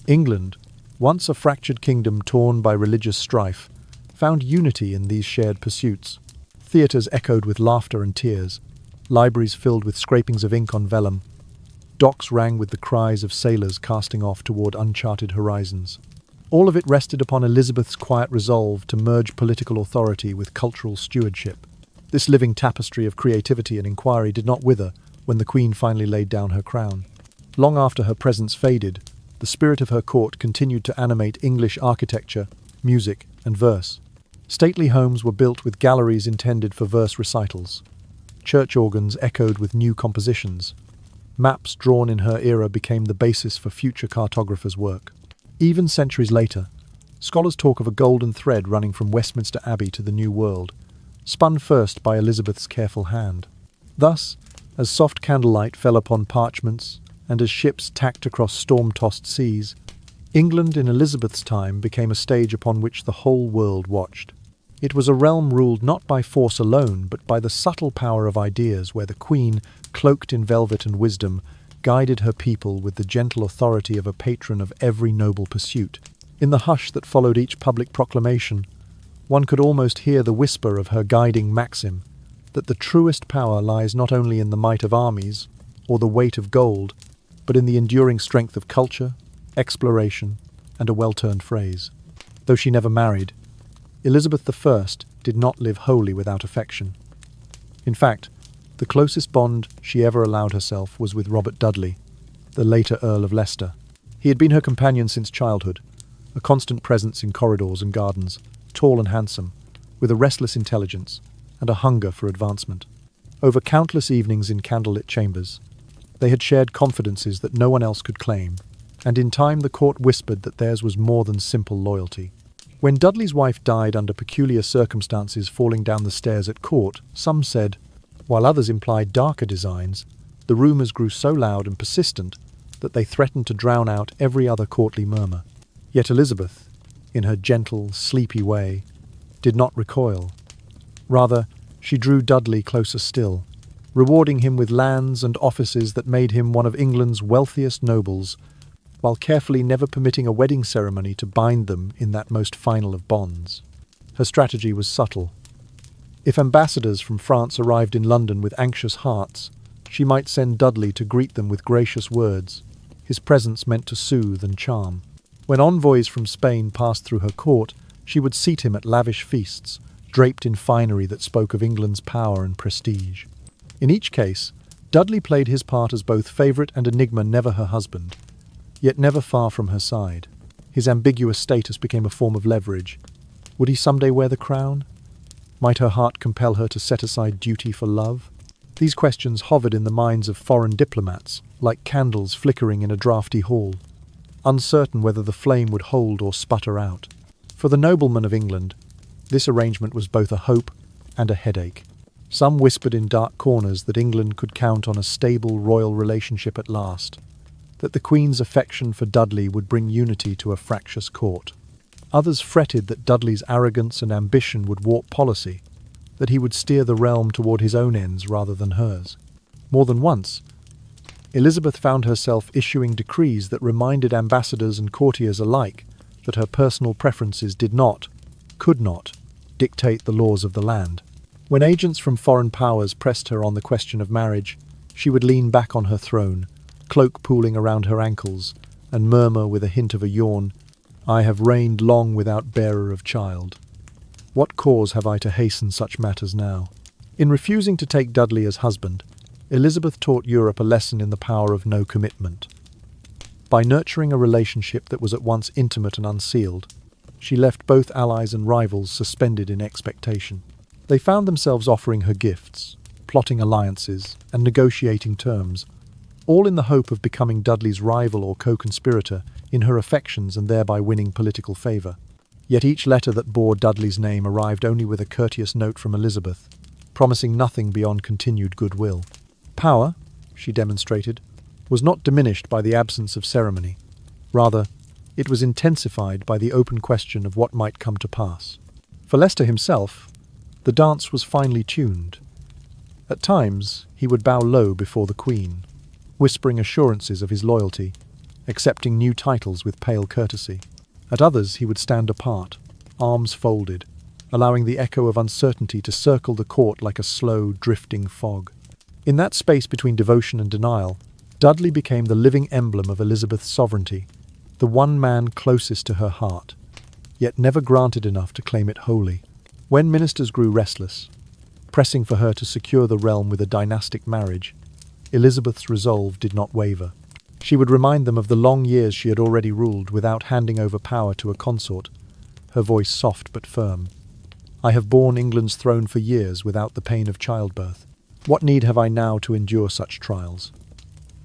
England, once a fractured kingdom torn by religious strife, found unity in these shared pursuits. Theatres echoed with laughter and tears, libraries filled with scrapings of ink on vellum, docks rang with the cries of sailors casting off toward uncharted horizons. All of it rested upon Elizabeth's quiet resolve to merge political authority with cultural stewardship. This living tapestry of creativity and inquiry did not wither when the Queen finally laid down her crown. Long after her presence faded, the spirit of her court continued to animate English architecture, music, and verse. Stately homes were built with galleries intended for verse recitals. Church organs echoed with new compositions. Maps drawn in her era became the basis for future cartographers' work. Even centuries later, scholars talk of a golden thread running from Westminster Abbey to the New World, spun first by Elizabeth's careful hand. Thus, as soft candlelight fell upon parchments, and as ships tacked across storm-tossed seas, England in Elizabeth's time became a stage upon which the whole world watched. It was a realm ruled not by force alone, but by the subtle power of ideas, where the Queen, cloaked in velvet and wisdom, guided her people with the gentle authority of a patron of every noble pursuit. In the hush that followed each public proclamation, one could almost hear the whisper of her guiding maxim, that the truest power lies not only in the might of armies, or the weight of gold, but in the enduring strength of culture, exploration, and a well-turned phrase. Though she never married, Elizabeth I did not live wholly without affection. In fact, the closest bond she ever allowed herself was with Robert Dudley, the later Earl of Leicester. He had been her companion since childhood, a constant presence in corridors and gardens, tall and handsome, with a restless intelligence and a hunger for advancement. Over countless evenings in candlelit chambers, they had shared confidences that no one else could claim, and in time the court whispered that theirs was more than simple loyalty. When Dudley's wife died under peculiar circumstances falling down the stairs at court, some said, while others implied darker designs, the rumours grew so loud and persistent that they threatened to drown out every other courtly murmur. Yet Elizabeth, in her gentle, sleepy way, did not recoil. Rather, she drew Dudley closer still, rewarding him with lands and offices that made him one of England's wealthiest nobles, while carefully never permitting a wedding ceremony to bind them in that most final of bonds. Her strategy was subtle. If ambassadors from France arrived in London with anxious hearts, she might send Dudley to greet them with gracious words, his presence meant to soothe and charm. When envoys from Spain passed through her court, she would seat him at lavish feasts, draped in finery that spoke of England's power and prestige. In each case, Dudley played his part as both favourite and enigma, never her husband, yet never far from her side. His ambiguous status became a form of leverage. Would he someday wear the crown? Might her heart compel her to set aside duty for love? These questions hovered in the minds of foreign diplomats, like candles flickering in a draughty hall, uncertain whether the flame would hold or sputter out. For the noblemen of England, this arrangement was both a hope and a headache. Some whispered in dark corners that England could count on a stable royal relationship at last, that the Queen's affection for Dudley would bring unity to a fractious court. Others fretted that Dudley's arrogance and ambition would warp policy, that he would steer the realm toward his own ends rather than hers. More than once, Elizabeth found herself issuing decrees that reminded ambassadors and courtiers alike that her personal preferences did not, could not, dictate the laws of the land. When agents from foreign powers pressed her on the question of marriage, she would lean back on her throne, cloak pooling around her ankles, and murmur with a hint of a yawn, "I have reigned long without bearer of child. What cause have I to hasten such matters now?" In refusing to take Dudley as husband, Elizabeth taught Europe a lesson in the power of no commitment. By nurturing a relationship that was at once intimate and unsealed, she left both allies and rivals suspended in expectation. They found themselves offering her gifts, plotting alliances, and negotiating terms, all in the hope of becoming Dudley's rival or co-conspirator in her affections and thereby winning political favour. Yet each letter that bore Dudley's name arrived only with a courteous note from Elizabeth, promising nothing beyond continued goodwill. Power, she demonstrated, was not diminished by the absence of ceremony. Rather, it was intensified by the open question of what might come to pass. For Leicester himself, the dance was finely tuned. At times, he would bow low before the Queen, whispering assurances of his loyalty, accepting new titles with pale courtesy. At others, he would stand apart, arms folded, allowing the echo of uncertainty to circle the court like a slow, drifting fog. In that space between devotion and denial, Dudley became the living emblem of Elizabeth's sovereignty, the one man closest to her heart, yet never granted enough to claim it wholly. When ministers grew restless, pressing for her to secure the realm with a dynastic marriage, Elizabeth's resolve did not waver. She would remind them of the long years she had already ruled without handing over power to a consort, her voice soft but firm. "I have borne England's throne for years without the pain of childbirth. What need have I now to endure such trials?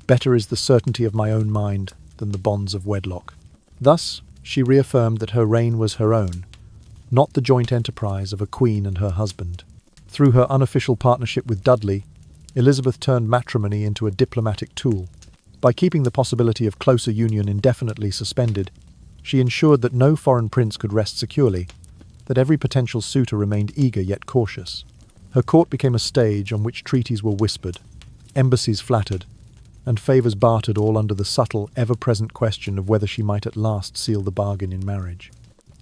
Better is the certainty of my own mind than the bonds of wedlock." Thus, she reaffirmed that her reign was her own, not the joint enterprise of a queen and her husband. Through her unofficial partnership with Dudley, Elizabeth turned matrimony into a diplomatic tool. By keeping the possibility of closer union indefinitely suspended, she ensured that no foreign prince could rest securely, that every potential suitor remained eager yet cautious. Her court became a stage on which treaties were whispered, embassies flattered, and favours bartered, all under the subtle, ever-present question of whether she might at last seal the bargain in marriage.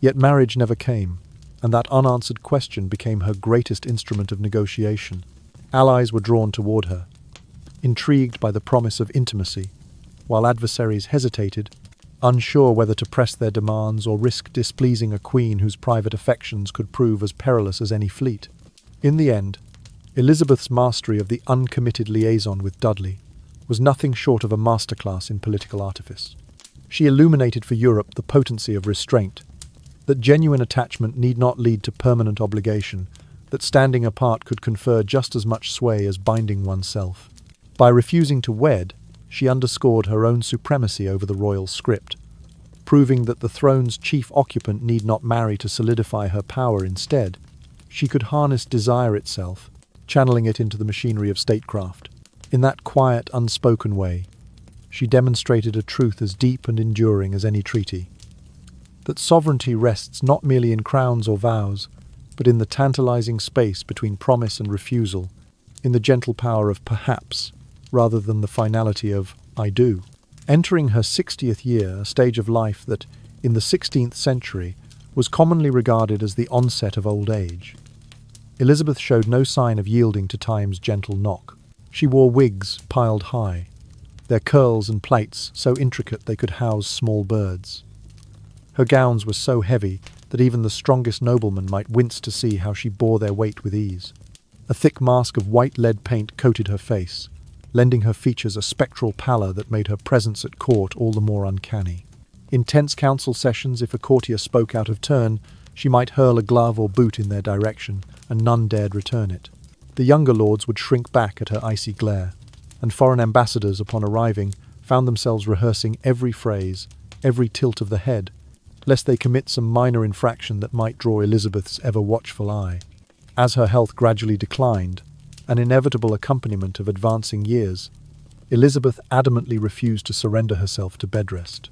Yet marriage never came, and that unanswered question became her greatest instrument of negotiation. Allies were drawn toward her, intrigued by the promise of intimacy, while adversaries hesitated, unsure whether to press their demands or risk displeasing a queen whose private affections could prove as perilous as any fleet. In the end, Elizabeth's mastery of the uncommitted liaison with Dudley was nothing short of a masterclass in political artifice. She illuminated for Europe the potency of restraint, that genuine attachment need not lead to permanent obligation, that standing apart could confer just as much sway as binding oneself. By refusing to wed, she underscored her own supremacy over the royal script, proving that the throne's chief occupant need not marry to solidify her power. Instead, she could harness desire itself, channeling it into the machinery of statecraft. In that quiet, unspoken way, she demonstrated a truth as deep and enduring as any treaty: that sovereignty rests not merely in crowns or vows, but in the tantalizing space between promise and refusal, in the gentle power of perhaps, rather than the finality of I do. Entering her 60th year, a stage of life that, in the 16th century, was commonly regarded as the onset of old age, Elizabeth showed no sign of yielding to time's gentle knock. She wore wigs piled high, their curls and plaits so intricate they could house small birds. Her gowns were so heavy that even the strongest nobleman might wince to see how she bore their weight with ease. A thick mask of white lead paint coated her face, lending her features a spectral pallor that made her presence at court all the more uncanny. In tense council sessions, if a courtier spoke out of turn, she might hurl a glove or boot in their direction, and none dared return it. The younger lords would shrink back at her icy glare, and foreign ambassadors, upon arriving, found themselves rehearsing every phrase, every tilt of the head, lest they commit some minor infraction that might draw Elizabeth's ever-watchful eye. As her health gradually declined, an inevitable accompaniment of advancing years, Elizabeth adamantly refused to surrender herself to bed rest.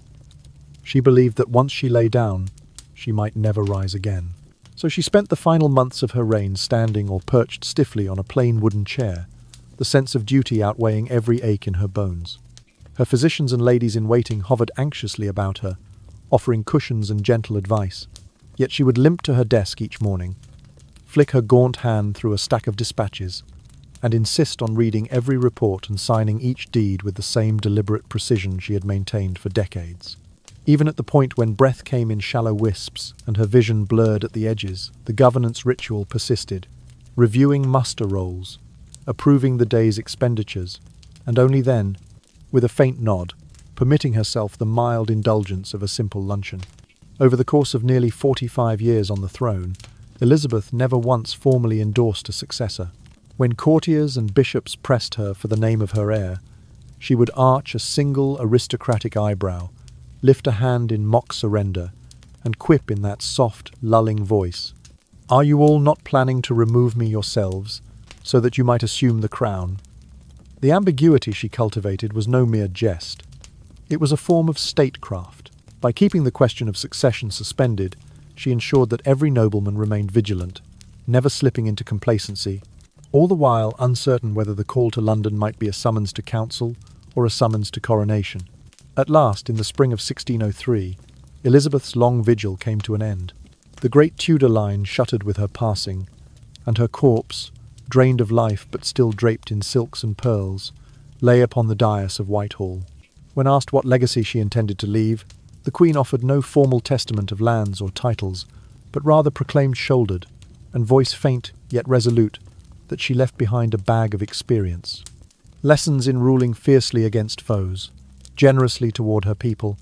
She believed that once she lay down, she might never rise again. So she spent the final months of her reign standing or perched stiffly on a plain wooden chair, the sense of duty outweighing every ache in her bones. Her physicians and ladies-in-waiting hovered anxiously about her, offering cushions and gentle advice. Yet she would limp to her desk each morning, flick her gaunt hand through a stack of dispatches, and insist on reading every report and signing each deed with the same deliberate precision she had maintained for decades. Even at the point when breath came in shallow wisps and her vision blurred at the edges, the governance ritual persisted, reviewing muster rolls, approving the day's expenditures, and only then, with a faint nod, permitting herself the mild indulgence of a simple luncheon. Over the course of nearly 45 years on the throne, Elizabeth never once formally endorsed a successor. When courtiers and bishops pressed her for the name of her heir, she would arch a single aristocratic eyebrow, lift a hand in mock surrender, and quip in that soft, lulling voice, "Are you all not planning to remove me yourselves, so that you might assume the crown?" The ambiguity she cultivated was no mere jest. It was a form of statecraft. By keeping the question of succession suspended, she ensured that every nobleman remained vigilant, never slipping into complacency, all the while uncertain whether the call to London might be a summons to council or a summons to coronation. At last, in the spring of 1603, Elizabeth's long vigil came to an end. The great Tudor line shuttered with her passing, and her corpse, drained of life but still draped in silks and pearls, lay upon the dais of Whitehall. When asked what legacy she intended to leave, the Queen offered no formal testament of lands or titles, but rather proclaimed shouldered, and voice faint yet resolute, that she left behind a bag of experience. Lessons in ruling fiercely against foes, generously toward her people,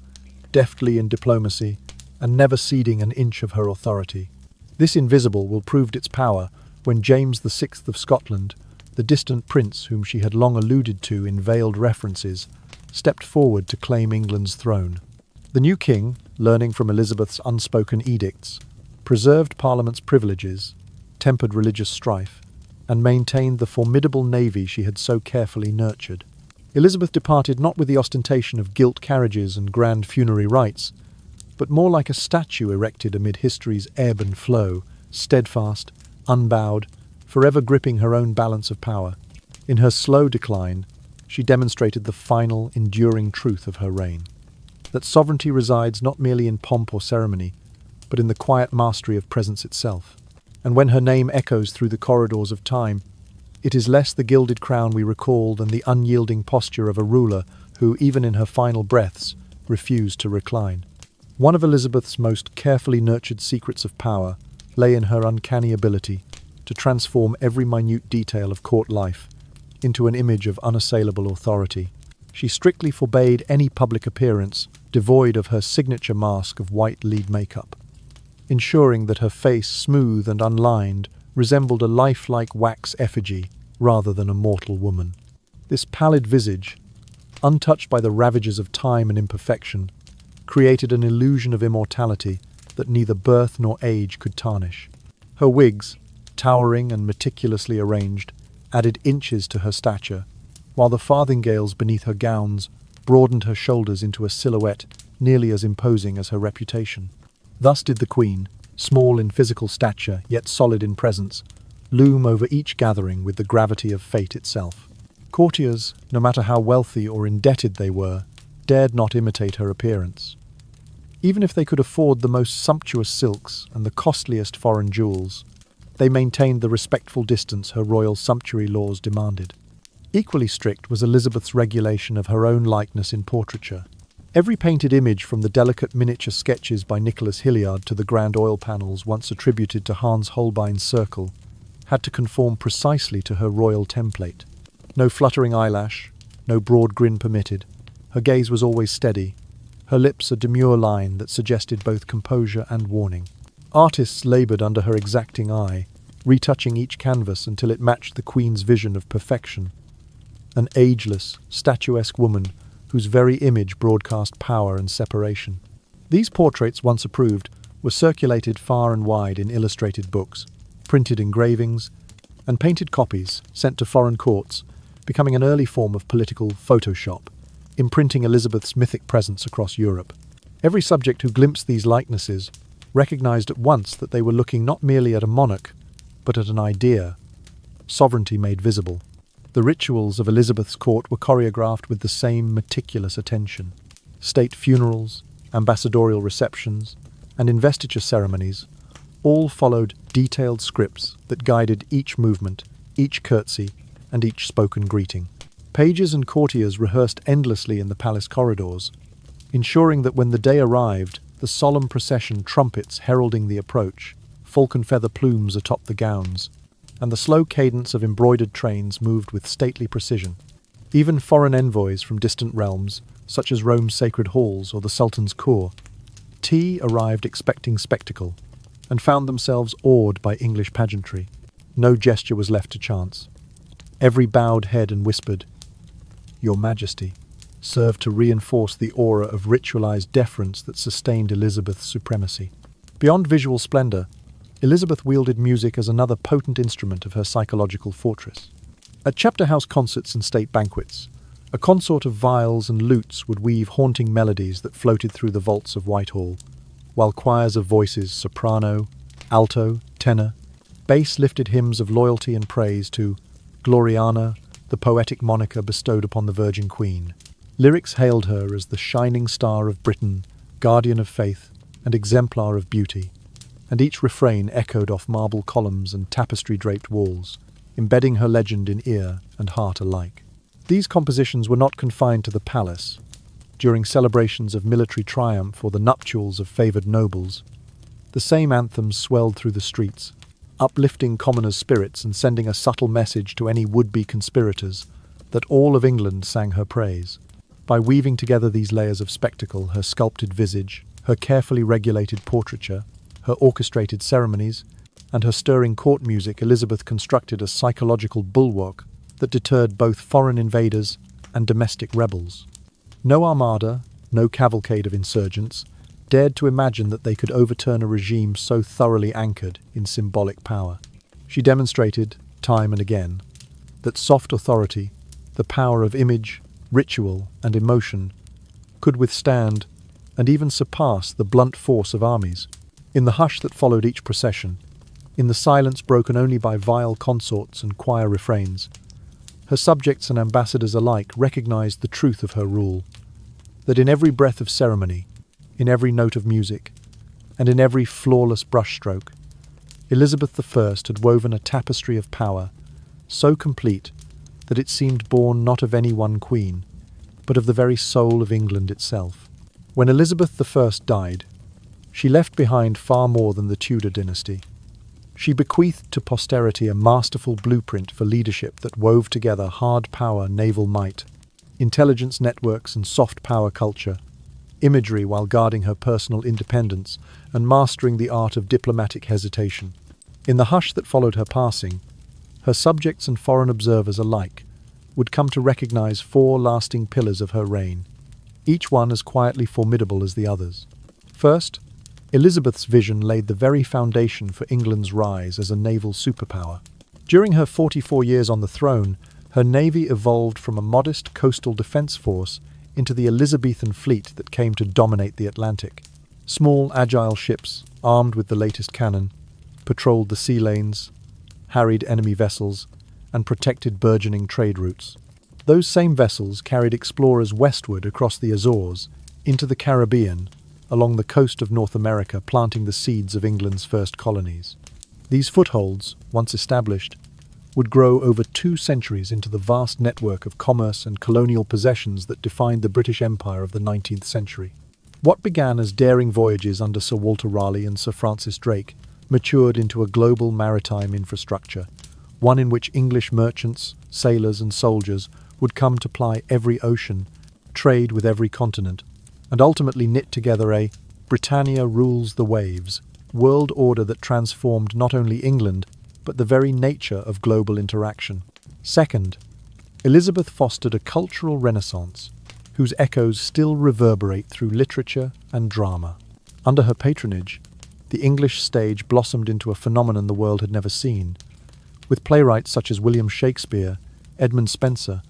deftly in diplomacy, and never ceding an inch of her authority. This invisible will prove its power when James VI of Scotland, the distant prince whom she had long alluded to in veiled references, stepped forward to claim England's throne. The new king, learning from Elizabeth's unspoken edicts, preserved Parliament's privileges, tempered religious strife, and maintained the formidable navy she had so carefully nurtured. Elizabeth departed not with the ostentation of gilt carriages and grand funerary rites, but more like a statue erected amid history's ebb and flow, steadfast, unbowed, forever gripping her own balance of power. In her slow decline, she demonstrated the final, enduring truth of her reign, that sovereignty resides not merely in pomp or ceremony, but in the quiet mastery of presence itself. And when her name echoes through the corridors of time, it is less the gilded crown we recall than the unyielding posture of a ruler who, even in her final breaths, refused to recline. One of Elizabeth's most carefully nurtured secrets of power lay in her uncanny ability to transform every minute detail of court life into an image of unassailable authority. She strictly forbade any public appearance devoid of her signature mask of white lead makeup, ensuring that her face, smooth and unlined, resembled a lifelike wax effigy rather than a mortal woman. This pallid visage, untouched by the ravages of time and imperfection, created an illusion of immortality that neither birth nor age could tarnish. Her wigs, towering and meticulously arranged, added inches to her stature, while the farthingales beneath her gowns broadened her shoulders into a silhouette nearly as imposing as her reputation. Thus did the Queen, small in physical stature yet solid in presence, loom over each gathering with the gravity of fate itself. Courtiers, no matter how wealthy or indebted they were, dared not imitate her appearance. Even if they could afford the most sumptuous silks and the costliest foreign jewels, they maintained the respectful distance her royal sumptuary laws demanded. Equally strict was Elizabeth's regulation of her own likeness in portraiture. Every painted image, from the delicate miniature sketches by Nicholas Hilliard to the grand oil panels once attributed to Hans Holbein's circle, had to conform precisely to her royal template. No fluttering eyelash, no broad grin permitted. Her gaze was always steady, her lips a demure line that suggested both composure and warning. Artists laboured under her exacting eye, retouching each canvas until it matched the Queen's vision of perfection. An ageless, statuesque woman whose very image broadcast power and separation. These portraits, once approved, were circulated far and wide in illustrated books, printed engravings, and painted copies sent to foreign courts, becoming an early form of political Photoshop, imprinting Elizabeth's mythic presence across Europe. Every subject who glimpsed these likenesses recognized at once that they were looking not merely at a monarch, but at an idea, sovereignty made visible. The rituals of Elizabeth's court were choreographed with the same meticulous attention. State funerals, ambassadorial receptions, and investiture ceremonies all followed detailed scripts that guided each movement, each curtsy, and each spoken greeting. Pages and courtiers rehearsed endlessly in the palace corridors, ensuring that when the day arrived, the solemn procession trumpets heralding the approach, falcon feather plumes atop the gowns, and the slow cadence of embroidered trains moved with stately precision. Even foreign envoys from distant realms, such as Rome's sacred halls or the Sultan's court, arrived expecting spectacle, and found themselves awed by English pageantry. No gesture was left to chance. Every bowed head and whispered, "Your Majesty," served to reinforce the aura of ritualized deference that sustained Elizabeth's supremacy. Beyond visual splendor, Elizabeth wielded music as another potent instrument of her psychological fortress. At chapter house concerts and state banquets, a consort of viols and lutes would weave haunting melodies that floated through the vaults of Whitehall, while choirs of voices, soprano, alto, tenor, bass lifted hymns of loyalty and praise to Gloriana, the poetic moniker bestowed upon the Virgin Queen. Lyrics hailed her as the shining star of Britain, guardian of faith, and exemplar of beauty, and each refrain echoed off marble columns and tapestry-draped walls, embedding her legend in ear and heart alike. These compositions were not confined to the palace. During celebrations of military triumph or the nuptials of favoured nobles, the same anthems swelled through the streets, uplifting commoners' spirits and sending a subtle message to any would-be conspirators that all of England sang her praise. By weaving together these layers of spectacle, her sculpted visage, her carefully regulated portraiture, her orchestrated ceremonies, and her stirring court music, Elizabeth constructed a psychological bulwark that deterred both foreign invaders and domestic rebels. No armada, no cavalcade of insurgents, dared to imagine that they could overturn a regime so thoroughly anchored in symbolic power. She demonstrated, time and again, that soft authority, the power of image, ritual, and emotion, could withstand and even surpass the blunt force of armies. In the hush that followed each procession, in the silence broken only by viol consorts and choir refrains, her subjects and ambassadors alike recognized the truth of her rule, that in every breath of ceremony, in every note of music, and in every flawless brushstroke, Elizabeth I had woven a tapestry of power, so complete that it seemed born not of any one queen, but of the very soul of England itself. When Elizabeth I died, she left behind far more than the Tudor dynasty. She bequeathed to posterity a masterful blueprint for leadership that wove together hard power, naval might, intelligence networks and soft power culture, imagery while guarding her personal independence and mastering the art of diplomatic hesitation. In the hush that followed her passing, her subjects and foreign observers alike would come to recognize 4 lasting pillars of her reign, each one as quietly formidable as the others. First, Elizabeth's vision laid the very foundation for England's rise as a naval superpower. During her 44 years on the throne, her navy evolved from a modest coastal defense force into the Elizabethan fleet that came to dominate the Atlantic. Small, agile ships, armed with the latest cannon, patrolled the sea lanes, harried enemy vessels, and protected burgeoning trade routes. Those same vessels carried explorers westward across the Azores, into the Caribbean, along the coast of North America, planting the seeds of England's first colonies. These footholds, once established, would grow over 2 centuries into the vast network of commerce and colonial possessions that defined the British Empire of the 19th century. What began as daring voyages under Sir Walter Raleigh and Sir Francis Drake matured into a global maritime infrastructure, one in which English merchants, sailors and soldiers would come to ply every ocean, trade with every continent, and ultimately knit together a Britannia rules the waves world order that transformed not only England, but the very nature of global interaction. Second, Elizabeth fostered a cultural renaissance whose echoes still reverberate through literature and drama. Under her patronage, the English stage blossomed into a phenomenon the world had never seen, with playwrights such as William Shakespeare, Edmund Spenser,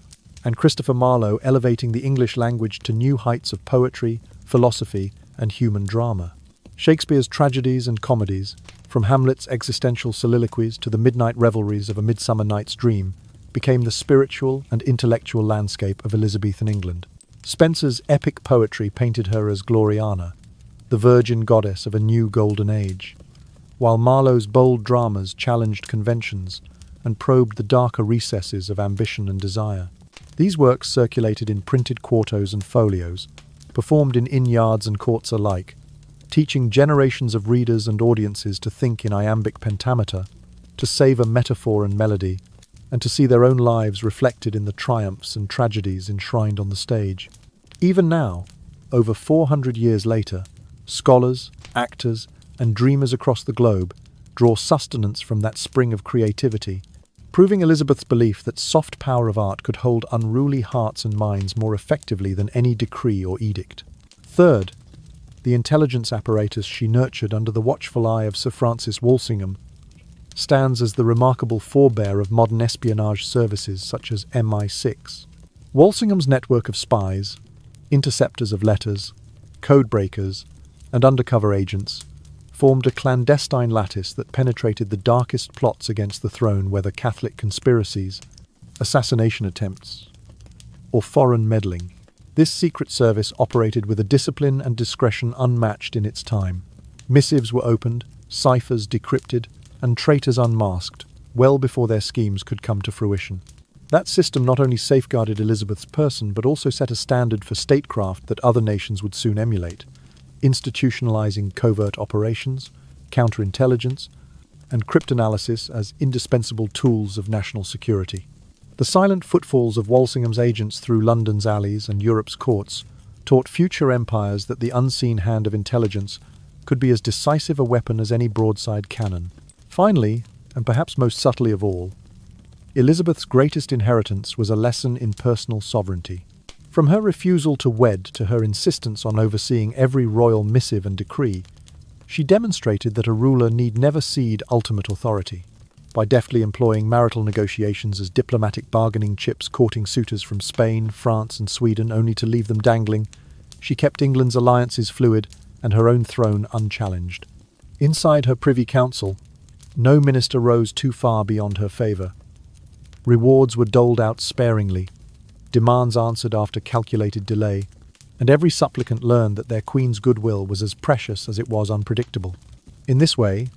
and Christopher Marlowe elevating the English language to new heights of poetry, philosophy, and human drama. Shakespeare's tragedies and comedies, from Hamlet's existential soliloquies to the midnight revelries of A Midsummer Night's Dream, became the spiritual and intellectual landscape of Elizabethan England. Spenser's epic poetry painted her as Gloriana, the virgin goddess of a new golden age, while Marlowe's bold dramas challenged conventions and probed the darker recesses of ambition and desire. These works circulated in printed quartos and folios, performed in inn-yards and courts alike, teaching generations of readers and audiences to think in iambic pentameter, to savour metaphor and melody, and to see their own lives reflected in the triumphs and tragedies enshrined on the stage. Even now, over 400 years later, scholars, actors, and dreamers across the globe draw sustenance from that spring of creativity, proving Elizabeth's belief that soft power of art could hold unruly hearts and minds more effectively than any decree or edict. Third, the intelligence apparatus she nurtured under the watchful eye of Sir Francis Walsingham stands as the remarkable forebear of modern espionage services such as MI6. Walsingham's network of spies, interceptors of letters, codebreakers, and undercover agents formed a clandestine lattice that penetrated the darkest plots against the throne, whether Catholic conspiracies, assassination attempts, or foreign meddling. This secret service operated with a discipline and discretion unmatched in its time. Missives were opened, ciphers decrypted, and traitors unmasked, well before their schemes could come to fruition. That system not only safeguarded Elizabeth's person, but also set a standard for statecraft that other nations would soon emulate, institutionalizing covert operations, counterintelligence, and cryptanalysis as indispensable tools of national security. The silent footfalls of Walsingham's agents through London's alleys and Europe's courts taught future empires that the unseen hand of intelligence could be as decisive a weapon as any broadside cannon. Finally, and perhaps most subtly of all, Elizabeth's greatest inheritance was a lesson in personal sovereignty. From her refusal to wed to her insistence on overseeing every royal missive and decree, she demonstrated that a ruler need never cede ultimate authority. By deftly employing marital negotiations as diplomatic bargaining chips, courting suitors from Spain, France, and Sweden only to leave them dangling, she kept England's alliances fluid and her own throne unchallenged. Inside her Privy Council, no minister rose too far beyond her favour. Rewards were doled out sparingly, demands answered after calculated delay, and every supplicant learned that their queen's goodwill was as precious as it was unpredictable. In this way,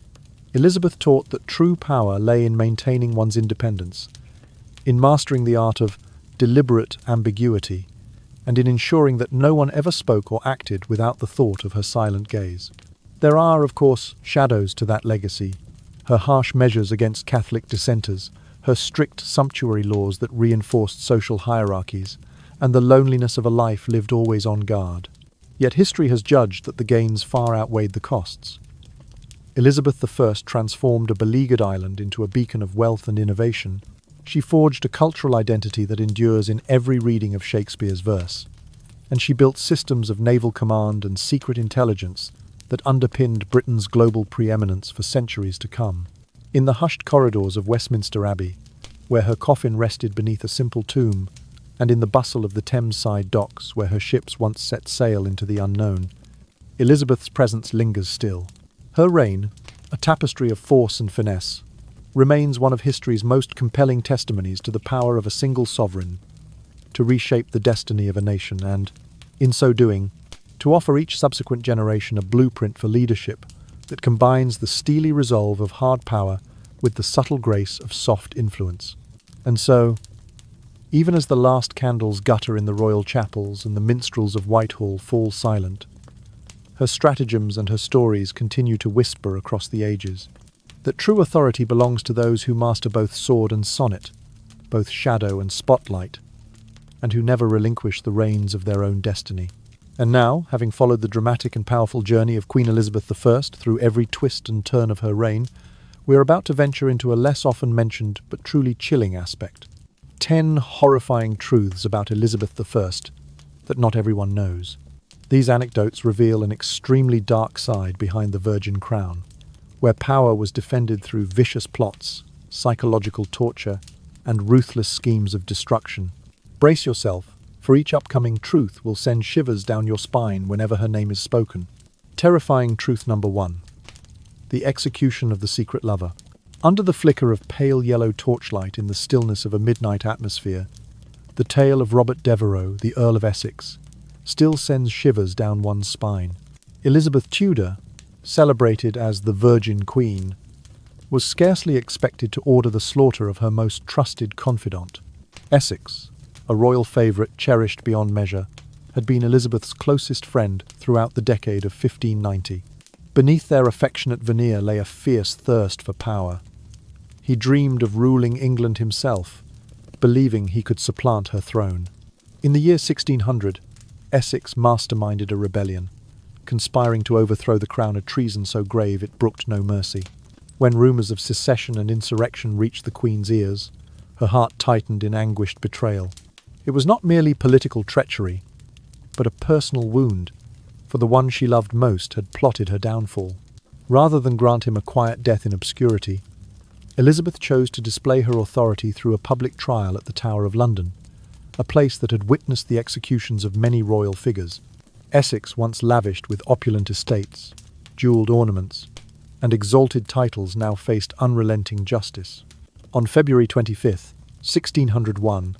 Elizabeth taught that true power lay in maintaining one's independence, in mastering the art of deliberate ambiguity, and in ensuring that no one ever spoke or acted without the thought of her silent gaze. There are, of course, shadows to that legacy: her harsh measures against Catholic dissenters, her strict sumptuary laws that reinforced social hierarchies, and the loneliness of a life lived always on guard. Yet history has judged that the gains far outweighed the costs. Elizabeth I transformed a beleaguered island into a beacon of wealth and innovation. She forged a cultural identity that endures in every reading of Shakespeare's verse, and she built systems of naval command and secret intelligence that underpinned Britain's global preeminence for centuries to come. In the hushed corridors of Westminster Abbey, where her coffin rested beneath a simple tomb, and in the bustle of the Thames-side docks where her ships once set sail into the unknown, Elizabeth's presence lingers still. Her reign, a tapestry of force and finesse, remains one of history's most compelling testimonies to the power of a single sovereign to reshape the destiny of a nation and, in so doing, to offer each subsequent generation a blueprint for leadership that combines the steely resolve of hard power with the subtle grace of soft influence. And so, even as the last candles gutter in the royal chapels and the minstrels of Whitehall fall silent, her stratagems and her stories continue to whisper across the ages that true authority belongs to those who master both sword and sonnet, both shadow and spotlight, and who never relinquish the reins of their own destiny. And now, having followed the dramatic and powerful journey of Queen Elizabeth I through every twist and turn of her reign, we are about to venture into a less often mentioned but truly chilling aspect. 10 horrifying truths about Elizabeth I that not everyone knows. These anecdotes reveal an extremely dark side behind the Virgin Crown, where power was defended through vicious plots, psychological torture, and ruthless schemes of destruction. Brace yourself, for each upcoming truth will send shivers down your spine whenever her name is spoken. Terrifying truth number 1. The execution of the secret lover. Under the flicker of pale yellow torchlight in the stillness of a midnight atmosphere, the tale of Robert Devereux, the Earl of Essex, still sends shivers down one's spine. Elizabeth Tudor, celebrated as the Virgin Queen, was scarcely expected to order the slaughter of her most trusted confidant. Essex, a royal favourite cherished beyond measure, had been Elizabeth's closest friend throughout the decade of 1590. Beneath their affectionate veneer lay a fierce thirst for power. He dreamed of ruling England himself, believing he could supplant her throne. In the year 1600, Essex masterminded a rebellion, conspiring to overthrow the crown, a treason so grave it brooked no mercy. When rumours of secession and insurrection reached the Queen's ears, her heart tightened in anguished betrayal. It was not merely political treachery, but a personal wound, for the one she loved most had plotted her downfall. Rather than grant him a quiet death in obscurity, Elizabeth chose to display her authority through a public trial at the Tower of London, a place that had witnessed the executions of many royal figures. Essex, once lavished with opulent estates, jewelled ornaments, and exalted titles, now faced unrelenting justice. On February 25, 1601,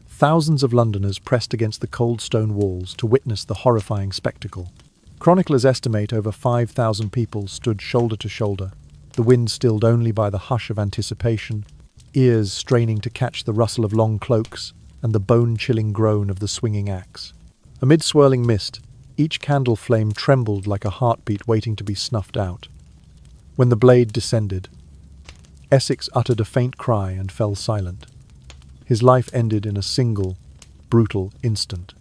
thousands of Londoners pressed against the cold stone walls to witness the horrifying spectacle. Chroniclers estimate over 5,000 people stood shoulder to shoulder, the wind stilled only by the hush of anticipation, ears straining to catch the rustle of long cloaks and the bone-chilling groan of the swinging axe. Amid swirling mist, each candle flame trembled like a heartbeat waiting to be snuffed out. When the blade descended, Essex uttered a faint cry and fell silent. His life ended in a single, brutal instant.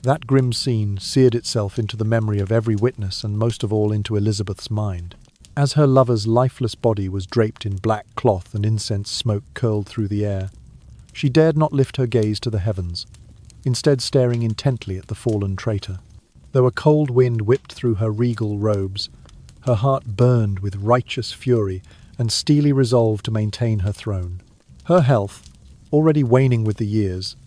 That grim scene seared itself into the memory of every witness and most of all into Elizabeth's mind. As her lover's lifeless body was draped in black cloth and incense smoke curled through the air, she dared not lift her gaze to the heavens, instead staring intently at the fallen traitor. Though a cold wind whipped through her regal robes, her heart burned with righteous fury and steely resolve to maintain her throne. Her health, already waning with the years,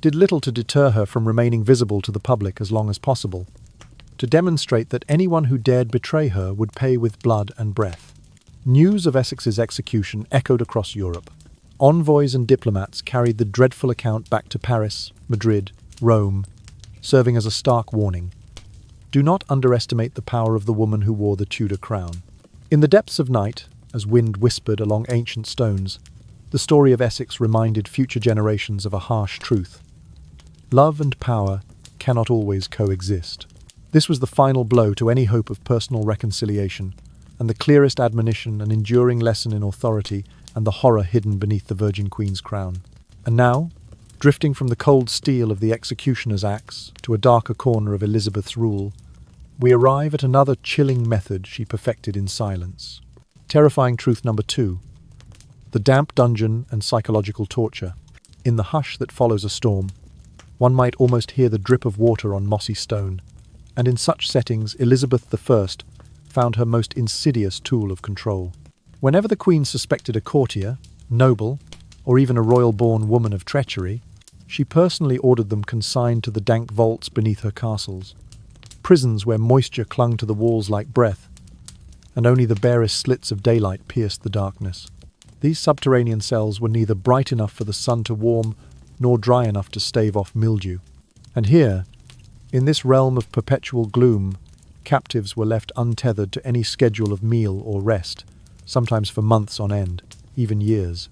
did little to deter her from remaining visible to the public as long as possible, to demonstrate that anyone who dared betray her would pay with blood and breath. News of Essex's execution echoed across Europe. Envoys and diplomats carried the dreadful account back to Paris, Madrid, Rome, serving as a stark warning. Do not underestimate the power of the woman who wore the Tudor crown. In the depths of night, as wind whispered along ancient stones, the story of Essex reminded future generations of a harsh truth. Love and power cannot always coexist. This was the final blow to any hope of personal reconciliation, and the clearest admonition, an enduring lesson in authority and the horror hidden beneath the Virgin Queen's crown. And now, drifting from the cold steel of the executioner's axe to a darker corner of Elizabeth's rule, we arrive at another chilling method she perfected in silence. Terrifying truth number 2. The damp dungeon and psychological torture. In the hush that follows a storm, one might almost hear the drip of water on mossy stone, and in such settings Elizabeth I found her most insidious tool of control. Whenever the Queen suspected a courtier, noble, or even a royal-born woman of treachery, she personally ordered them consigned to the dank vaults beneath her castles, prisons where moisture clung to the walls like breath, and only the barest slits of daylight pierced the darkness. These subterranean cells were neither bright enough for the sun to warm, nor dry enough to stave off mildew. And here, in this realm of perpetual gloom, captives were left untethered to any schedule of meal or rest, sometimes for months on end, even years.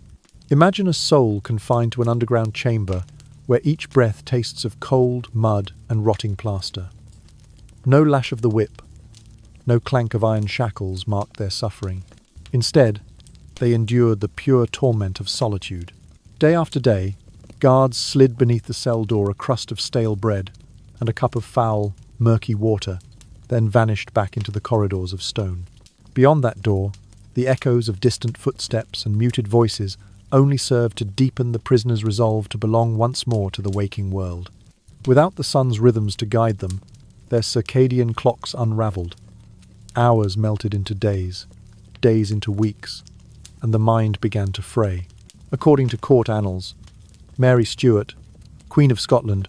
Imagine a soul confined to an underground chamber where each breath tastes of cold, mud, and rotting plaster. No lash of the whip, no clank of iron shackles marked their suffering. Instead, they endured the pure torment of solitude. Day after day, guards slid beneath the cell door a crust of stale bread and a cup of foul, murky water, then vanished back into the corridors of stone. Beyond that door, the echoes of distant footsteps and muted voices only served to deepen the prisoner's resolve to belong once more to the waking world. Without the sun's rhythms to guide them, their circadian clocks unravelled. Hours melted into days, days into weeks, and the mind began to fray. According to court annals, Mary Stuart, Queen of Scotland,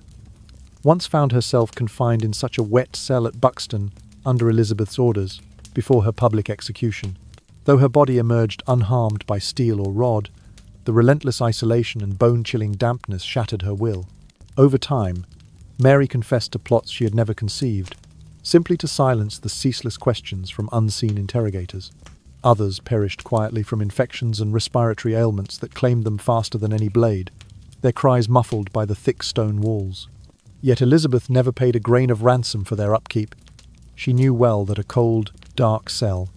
once found herself confined in such a wet cell at Buxton under Elizabeth's orders before her public execution. Though her body emerged unharmed by steel or rod, the relentless isolation and bone-chilling dampness shattered her will. Over time, Mary confessed to plots she had never conceived, simply to silence the ceaseless questions from unseen interrogators. Others perished quietly from infections and respiratory ailments that claimed them faster than any blade, their cries muffled by the thick stone walls. Yet Elizabeth never paid a grain of ransom for their upkeep. She knew well that a cold, dark cell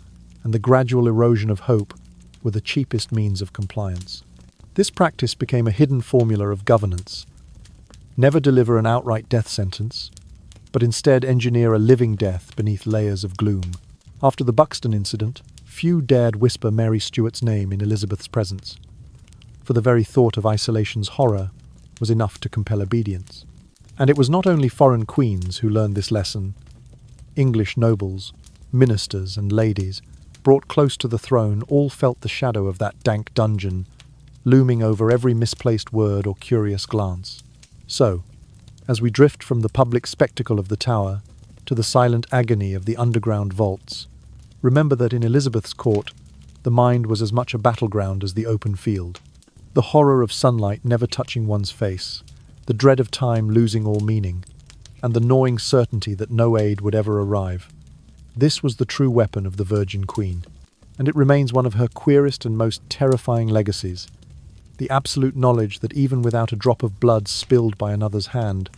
and the gradual erosion of hope were the cheapest means of compliance. This practice became a hidden formula of governance. Never deliver an outright death sentence, but instead engineer a living death beneath layers of gloom. After the Buxton incident, few dared whisper Mary Stuart's name in Elizabeth's presence, for the very thought of isolation's horror was enough to compel obedience. And it was not only foreign queens who learned this lesson. English nobles, ministers and ladies, brought close to the throne, all felt the shadow of that dank dungeon, looming over every misplaced word or curious glance. So, as we drift from the public spectacle of the Tower to the silent agony of the underground vaults, remember that in Elizabeth's court, the mind was as much a battleground as the open field. The horror of sunlight never touching one's face, the dread of time losing all meaning, and the gnawing certainty that no aid would ever arrive. This was the true weapon of the Virgin Queen, and it remains one of her queerest and most terrifying legacies, the absolute knowledge that even without a drop of blood spilled by another's hand,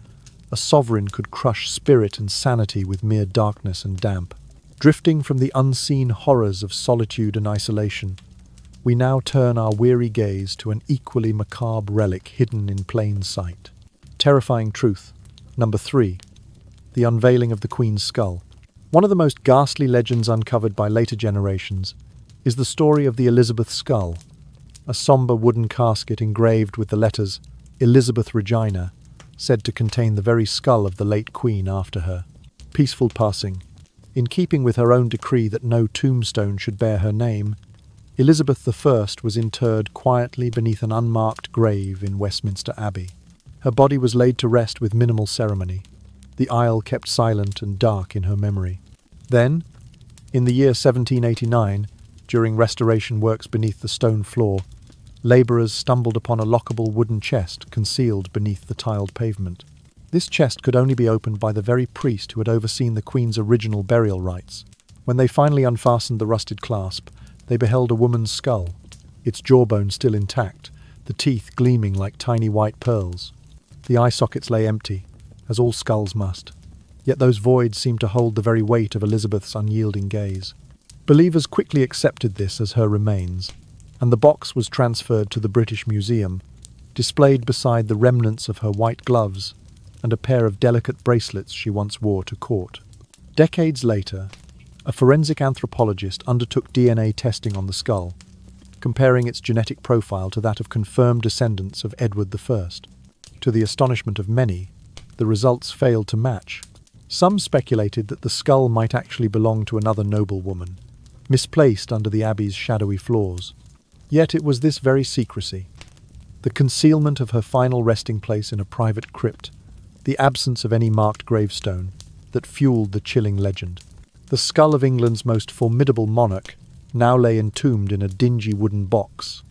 a sovereign could crush spirit and sanity with mere darkness and damp. Drifting from the unseen horrors of solitude and isolation, we now turn our weary gaze to an equally macabre relic hidden in plain sight. Terrifying truth. Number 3. The unveiling of the Queen's skull. One of the most ghastly legends uncovered by later generations is the story of the Elizabeth skull, a sombre wooden casket engraved with the letters Elizabeth Regina, said to contain the very skull of the late Queen after her. Peaceful passing. In keeping with her own decree that no tombstone should bear her name, Elizabeth I was interred quietly beneath an unmarked grave in Westminster Abbey. Her body was laid to rest with minimal ceremony, the aisle kept silent and dark in her memory. Then, in the year 1789, during restoration works beneath the stone floor, labourers stumbled upon a lockable wooden chest concealed beneath the tiled pavement. This chest could only be opened by the very priest who had overseen the Queen's original burial rites. When they finally unfastened the rusted clasp, they beheld a woman's skull, its jawbone still intact, the teeth gleaming like tiny white pearls. The eye sockets lay empty, as all skulls must, yet those voids seemed to hold the very weight of Elizabeth's unyielding gaze. Believers quickly accepted this as her remains, and the box was transferred to the British Museum, displayed beside the remnants of her white gloves and a pair of delicate bracelets she once wore to court. Decades later, a forensic anthropologist undertook DNA testing on the skull, comparing its genetic profile to that of confirmed descendants of Edward I. To the astonishment of many, the results failed to match. Some speculated that the skull might actually belong to another noblewoman, misplaced under the abbey's shadowy floors. Yet it was this very secrecy, the concealment of her final resting place in a private crypt, the absence of any marked gravestone, that fueled the chilling legend. The skull of England's most formidable monarch now lay entombed in a dingy wooden box,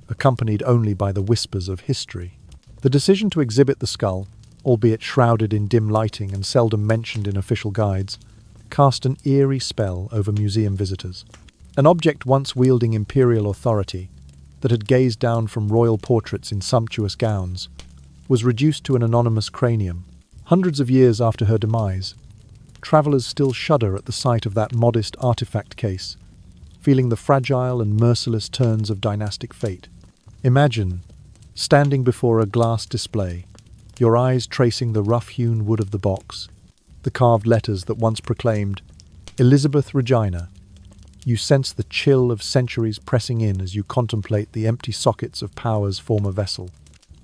accompanied only by the whispers of history. The decision to exhibit the skull, albeit shrouded in dim lighting and seldom mentioned in official guides, cast an eerie spell over museum visitors. An object once wielding imperial authority, that had gazed down from royal portraits in sumptuous gowns, was reduced to an anonymous cranium. Hundreds of years after her demise, travellers still shudder at the sight of that modest artifact case, feeling the fragile and merciless turns of dynastic fate. Imagine, standing before a glass display, your eyes tracing the rough-hewn wood of the box, The carved letters that once proclaimed, Elizabeth Regina. You sense the chill of centuries pressing in as you contemplate the empty sockets of power's former vessel.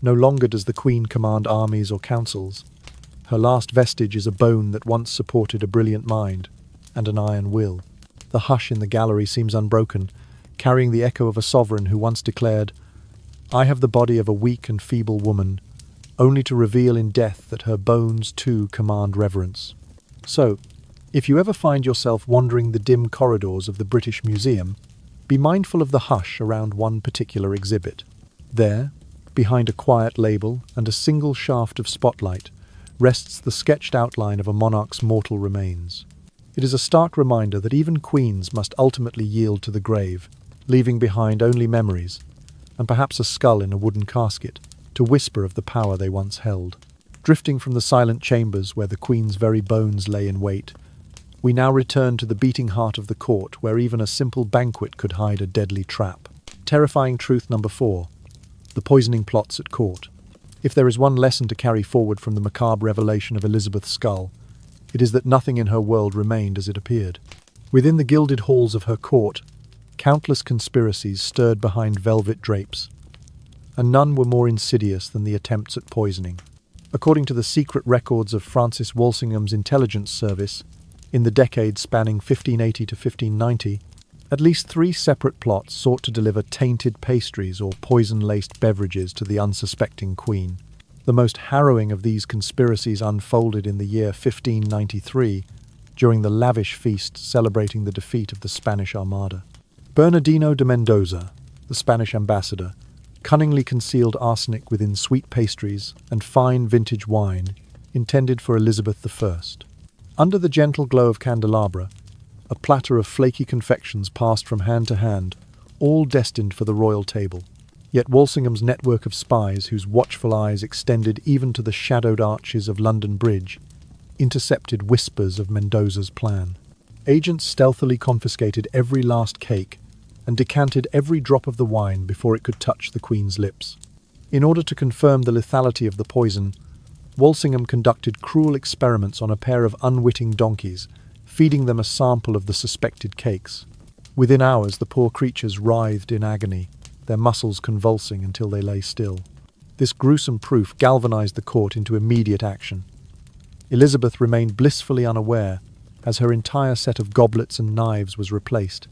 No longer does the Queen command armies or councils. Her last vestige is a bone that once supported a brilliant mind and an iron will. The hush in the gallery seems unbroken, carrying the echo of a sovereign who once declared, I have the body of a weak and feeble woman, only to reveal in death that her bones too command reverence. So, if you ever find yourself wandering the dim corridors of the British Museum, be mindful of the hush around one particular exhibit. There, behind a quiet label and a single shaft of spotlight, rests the sketched outline of a monarch's mortal remains. It is a stark reminder that even queens must ultimately yield to the grave, leaving behind only memories, and perhaps a skull in a wooden casket, to whisper of the power they once held. Drifting from the silent chambers where the Queen's very bones lay in wait, we now return to the beating heart of the court where even a simple banquet could hide a deadly trap. Terrifying truth number 4. The poisoning plots at court. If there is one lesson to carry forward from the macabre revelation of Elizabeth's skull, it is that nothing in her world remained as it appeared. Within the gilded halls of her court, countless conspiracies stirred behind velvet drapes, and none were more insidious than the attempts at poisoning. According to the secret records of Francis Walsingham's intelligence service, in the decades spanning 1580 to 1590, at least 3 separate plots sought to deliver tainted pastries or poison-laced beverages to the unsuspecting Queen. The most harrowing of these conspiracies unfolded in the year 1593, during the lavish feast celebrating the defeat of the Spanish Armada. Bernardino de Mendoza, the Spanish ambassador, cunningly concealed arsenic within sweet pastries and fine vintage wine intended for Elizabeth I. Under the gentle glow of candelabra, a platter of flaky confections passed from hand to hand, all destined for the royal table. Yet Walsingham's network of spies, whose watchful eyes extended even to the shadowed arches of London Bridge, intercepted whispers of Mendoza's plan. Agents stealthily confiscated every last cake and decanted every drop of the wine before it could touch the Queen's lips. In order to confirm the lethality of the poison, Walsingham conducted cruel experiments on a pair of unwitting donkeys, feeding them a sample of the suspected cakes. Within hours, the poor creatures writhed in agony, their muscles convulsing until they lay still. This gruesome proof galvanized the court into immediate action. Elizabeth remained blissfully unaware, as her entire set of goblets and knives was replaced,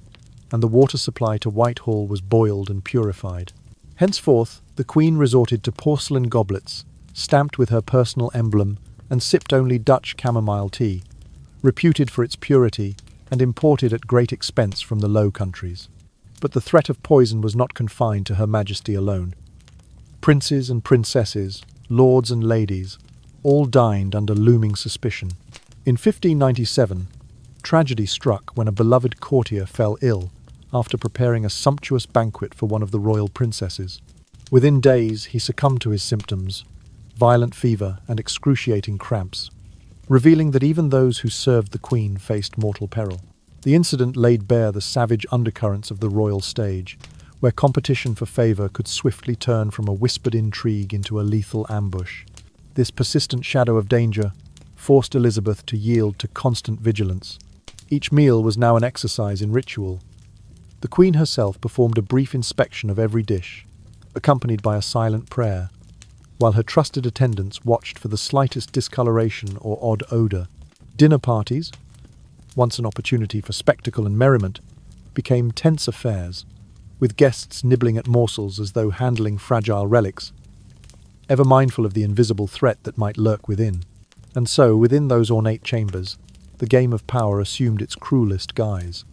and the water supply to Whitehall was boiled and purified. Henceforth, the Queen resorted to porcelain goblets, stamped with her personal emblem, and sipped only Dutch chamomile tea, reputed for its purity and imported at great expense from the Low Countries. But the threat of poison was not confined to Her Majesty alone. Princes and princesses, lords and ladies, all dined under looming suspicion. In 1597, tragedy struck when a beloved courtier fell ill after preparing a sumptuous banquet for one of the royal princesses. Within days, he succumbed to his symptoms, violent fever and excruciating cramps, revealing that even those who served the Queen faced mortal peril. The incident laid bare the savage undercurrents of the royal stage, where competition for favour could swiftly turn from a whispered intrigue into a lethal ambush. This persistent shadow of danger forced Elizabeth to yield to constant vigilance. Each meal was now an exercise in ritual. The Queen herself performed a brief inspection of every dish, accompanied by a silent prayer, while her trusted attendants watched for the slightest discoloration or odd odour. Dinner parties, once an opportunity for spectacle and merriment, became tense affairs, with guests nibbling at morsels as though handling fragile relics, ever mindful of the invisible threat that might lurk within. And so, within those ornate chambers, the game of power assumed its cruelest guise.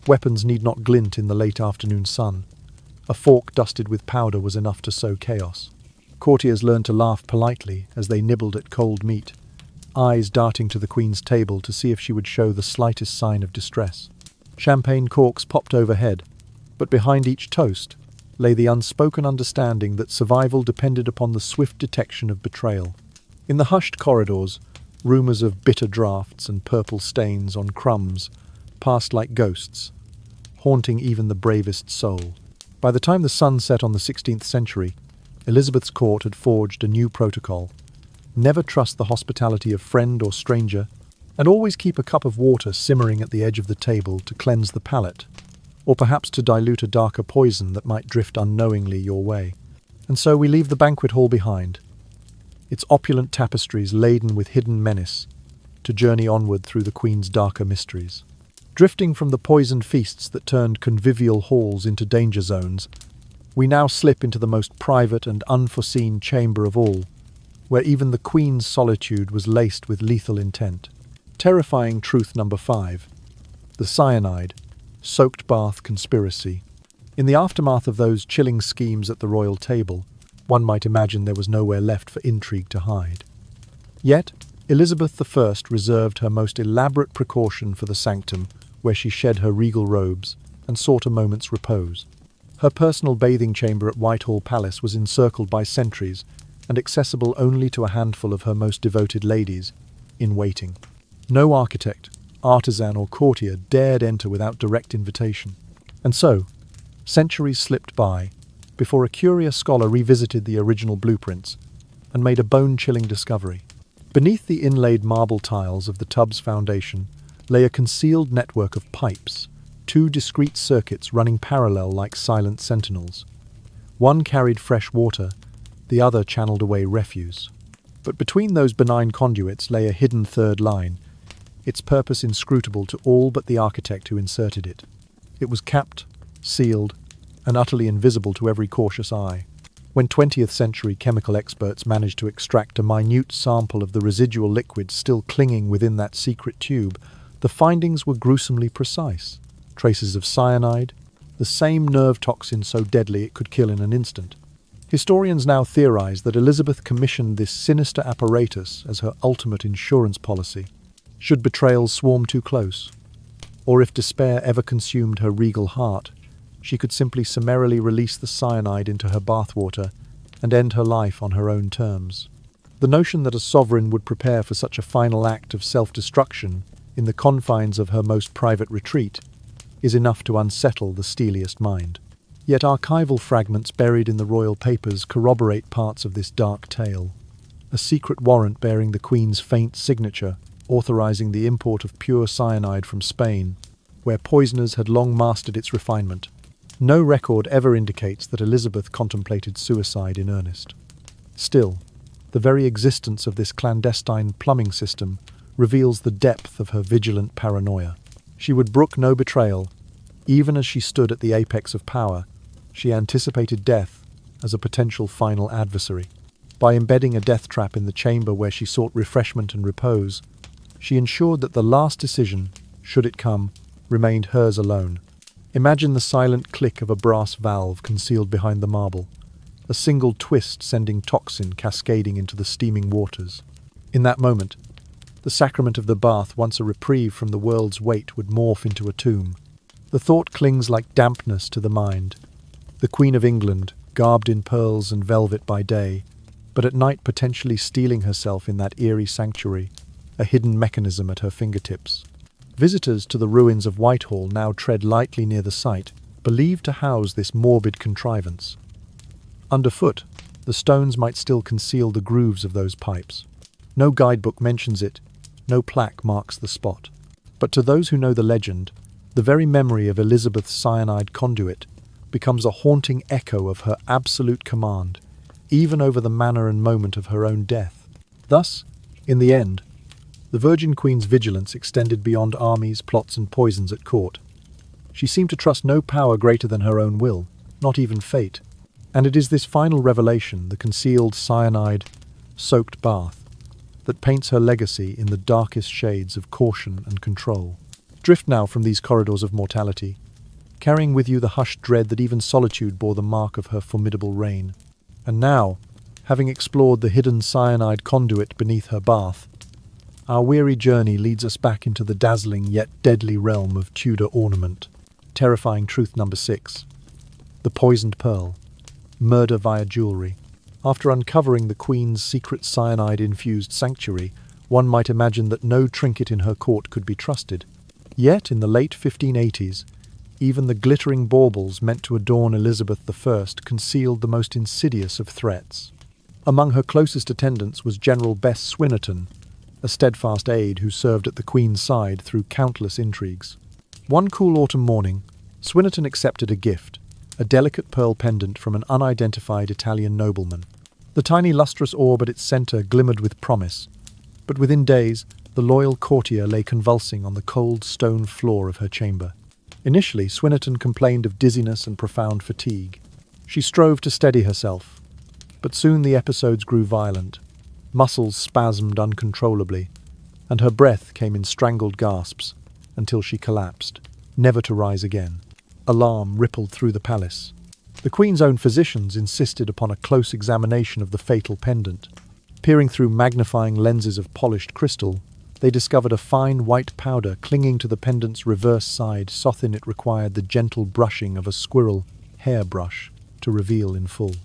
Weapons need not glint in the late afternoon sun. A fork dusted with powder was enough to sow chaos. Courtiers learned to laugh politely as they nibbled at cold meat, eyes darting to the Queen's table to see if she would show the slightest sign of distress. Champagne corks popped overhead, but behind each toast lay the unspoken understanding that survival depended upon the swift detection of betrayal. In the hushed corridors, rumours of bitter draughts and purple stains on crumbs passed like ghosts, haunting even the bravest soul. By the time the sun set on the 16th century, Elizabeth's court had forged a new protocol. Never trust the hospitality of friend or stranger, and always keep a cup of water simmering at the edge of the table to cleanse the palate, or perhaps to dilute a darker poison that might drift unknowingly your way. And so we leave the banquet hall behind, its opulent tapestries laden with hidden menace, to journey onward through the Queen's darker mysteries. Drifting from the poisoned feasts that turned convivial halls into danger zones, we now slip into the most private and unforeseen chamber of all, where even the Queen's solitude was laced with lethal intent. Terrifying truth number 5. The cyanide, soaked bath conspiracy. In the aftermath of those chilling schemes at the royal table, one might imagine there was nowhere left for intrigue to hide. Yet, Elizabeth I reserved her most elaborate precaution for the sanctum, where she shed her regal robes and sought a moment's repose. Her personal bathing chamber at Whitehall Palace was encircled by sentries and accessible only to a handful of her most devoted ladies in waiting. No architect, artisan or courtier dared enter without direct invitation. And so, centuries slipped by before a curious scholar revisited the original blueprints and made a bone-chilling discovery. Beneath the inlaid marble tiles of the tub's foundation lay a concealed network of pipes, 2 discrete circuits running parallel like silent sentinels. One carried fresh water, the other channeled away refuse. But between those benign conduits lay a hidden third line, its purpose inscrutable to all but the architect who inserted it. It was capped, sealed, and utterly invisible to every cautious eye. When 20th century chemical experts managed to extract a minute sample of the residual liquid still clinging within that secret tube, the findings were gruesomely precise. Traces of cyanide, the same nerve toxin so deadly it could kill in an instant. Historians now theorize that Elizabeth commissioned this sinister apparatus as her ultimate insurance policy, should betrayals swarm too close, or if despair ever consumed her regal heart, she could simply summarily release the cyanide into her bathwater and end her life on her own terms. The notion that a sovereign would prepare for such a final act of self-destruction in the confines of her most private retreat is enough to unsettle the steeliest mind. Yet archival fragments buried in the royal papers corroborate parts of this dark tale. A secret warrant bearing the Queen's faint signature, authorizing the import of pure cyanide from Spain, where poisoners had long mastered its refinement. No record ever indicates that Elizabeth contemplated suicide in earnest. Still, the very existence of this clandestine plumbing system reveals the depth of her vigilant paranoia. She would brook no betrayal. Even as she stood at the apex of power, she anticipated death as a potential final adversary. By embedding a death trap in the chamber where she sought refreshment and repose, she ensured that the last decision, should it come, remained hers alone. Imagine the silent click of a brass valve concealed behind the marble, a single twist sending toxin cascading into the steaming waters. In that moment, the sacrament of the bath, once a reprieve from the world's weight, would morph into a tomb. The thought clings like dampness to the mind. The Queen of England, garbed in pearls and velvet by day, but at night potentially steeling herself in that eerie sanctuary, a hidden mechanism at her fingertips. Visitors to the ruins of Whitehall now tread lightly near the site, believed to house this morbid contrivance. Underfoot, the stones might still conceal the grooves of those pipes. No guidebook mentions it, no plaque marks the spot. But to those who know the legend, the very memory of Elizabeth's cyanide conduit becomes a haunting echo of her absolute command, even over the manner and moment of her own death. Thus, in the end, the Virgin Queen's vigilance extended beyond armies, plots and poisons at court. She seemed to trust no power greater than her own will, not even fate. And it is this final revelation, the concealed cyanide-soaked bath, that paints her legacy in the darkest shades of caution and control. Drift now from these corridors of mortality, carrying with you the hushed dread that even solitude bore the mark of her formidable reign. And now, having explored the hidden cyanide conduit beneath her bath, our weary journey leads us back into the dazzling yet deadly realm of Tudor ornament. Terrifying truth number 6. The poisoned pearl. Murder via jewellery. After uncovering the Queen's secret cyanide-infused sanctuary, one might imagine that no trinket in her court could be trusted. Yet, in the late 1580s, even the glittering baubles meant to adorn Elizabeth I concealed the most insidious of threats. Among her closest attendants was General Bess Swinnerton, a steadfast aide who served at the Queen's side through countless intrigues. One cool autumn morning, Swinnerton accepted a gift, a delicate pearl pendant from an unidentified Italian nobleman. The tiny lustrous orb at its centre glimmered with promise, but within days, the loyal courtier lay convulsing on the cold stone floor of her chamber. Initially, Swinnerton complained of dizziness and profound fatigue. She strove to steady herself, but soon the episodes grew violent. Muscles spasmed uncontrollably, and her breath came in strangled gasps until she collapsed, never to rise again. Alarm rippled through the palace. The Queen's own physicians insisted upon a close examination of the fatal pendant. Peering through magnifying lenses of polished crystal, they discovered a fine white powder clinging to the pendant's reverse side. Sothin it required the gentle brushing of a squirrel hairbrush to reveal in full.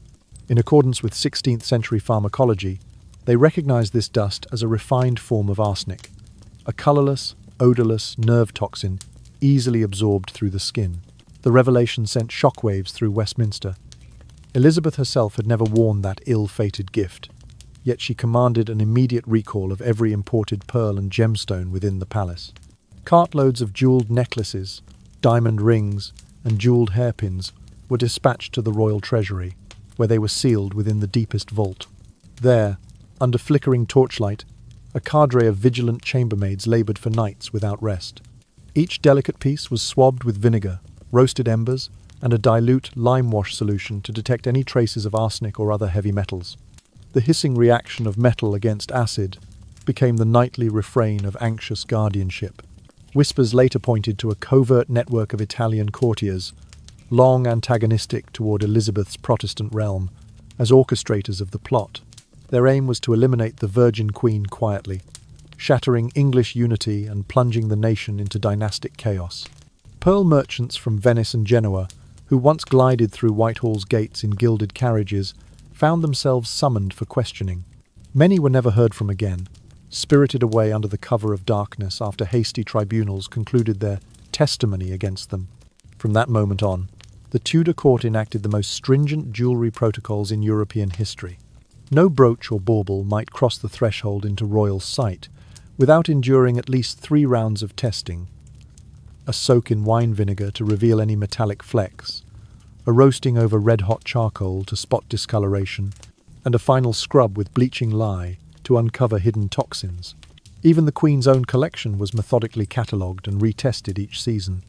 In accordance with 16th century pharmacology, they recognized this dust as a refined form of arsenic, a colorless, odorless nerve toxin easily absorbed through the skin. The revelation sent shockwaves through Westminster. Elizabeth herself had never worn that ill-fated gift, yet she commanded an immediate recall of every imported pearl and gemstone within the palace. Cartloads of jeweled necklaces, diamond rings, and jeweled hairpins were dispatched to the royal treasury, where they were sealed within the deepest vault. There, under flickering torchlight, a cadre of vigilant chambermaids laboured for nights without rest. Each delicate piece was swabbed with vinegar, roasted embers, and a dilute lime-wash solution to detect any traces of arsenic or other heavy metals. The hissing reaction of metal against acid became the nightly refrain of anxious guardianship. Whispers later pointed to a covert network of Italian courtiers, long antagonistic toward Elizabeth's Protestant realm, as orchestrators of the plot. Their aim was to eliminate the Virgin Queen quietly, shattering English unity and plunging the nation into dynastic chaos. Pearl merchants from Venice and Genoa, who once glided through Whitehall's gates in gilded carriages, found themselves summoned for questioning. Many were never heard from again, spirited away under the cover of darkness after hasty tribunals concluded their testimony against them. From that moment on, the Tudor court enacted the most stringent jewellery protocols in European history. No brooch or bauble might cross the threshold into royal sight without enduring at least 3 rounds of testing: a soak in wine vinegar to reveal any metallic flecks, a roasting over red-hot charcoal to spot discoloration, and a final scrub with bleaching lye to uncover hidden toxins. Even the Queen's own collection was methodically catalogued and retested each season,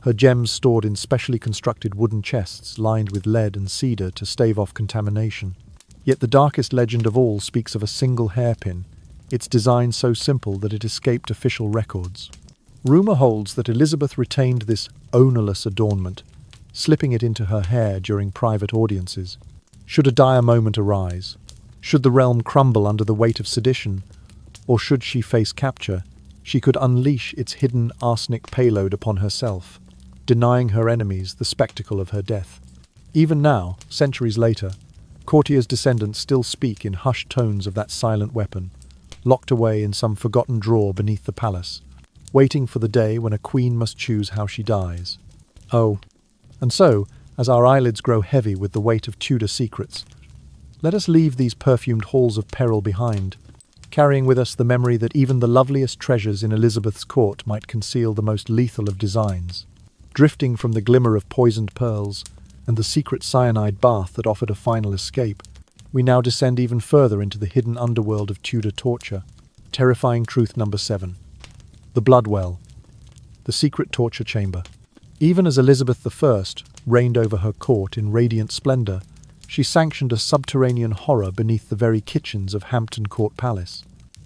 her gems stored in specially constructed wooden chests lined with lead and cedar to stave off contamination. Yet the darkest legend of all speaks of a single hairpin, its design so simple that it escaped official records. Rumour holds that Elizabeth retained this ownerless adornment, slipping it into her hair during private audiences. Should a dire moment arise, should the realm crumble under the weight of sedition, or should she face capture, she could unleash its hidden arsenic payload upon herself, denying her enemies the spectacle of her death. Even now, centuries later, courtiers' descendants still speak in hushed tones of that silent weapon, locked away in some forgotten drawer beneath the palace, waiting for the day when a queen must choose how she dies. Oh, and so, as our eyelids grow heavy with the weight of Tudor secrets, let us leave these perfumed halls of peril behind, carrying with us the memory that even the loveliest treasures in Elizabeth's court might conceal the most lethal of designs. Drifting from the glimmer of poisoned pearls and the secret cyanide bath that offered a final escape, we now descend even further into the hidden underworld of Tudor torture. Terrifying truth number 7. The Blood Well. The secret torture chamber. Even as Elizabeth I reigned over her court in radiant splendour, she sanctioned a subterranean horror beneath the very kitchens of Hampton Court Palace.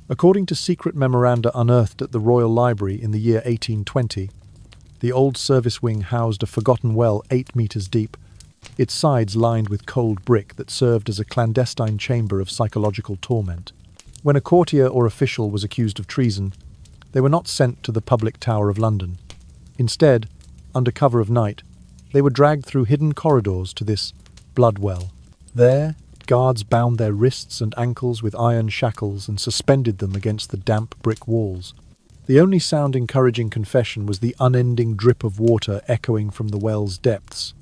According to secret memoranda unearthed at the Royal Library in the year 1820, the old service wing housed a forgotten well 8 metres deep, its sides lined with cold brick that served as a clandestine chamber of psychological torment. When a courtier or official was accused of treason, they were not sent to the public Tower of London. Instead, under cover of night, they were dragged through hidden corridors to this blood well. There, guards bound their wrists and ankles with iron shackles and suspended them against the damp brick walls. The only sound encouraging confession was the unending drip of water echoing from the well's depths,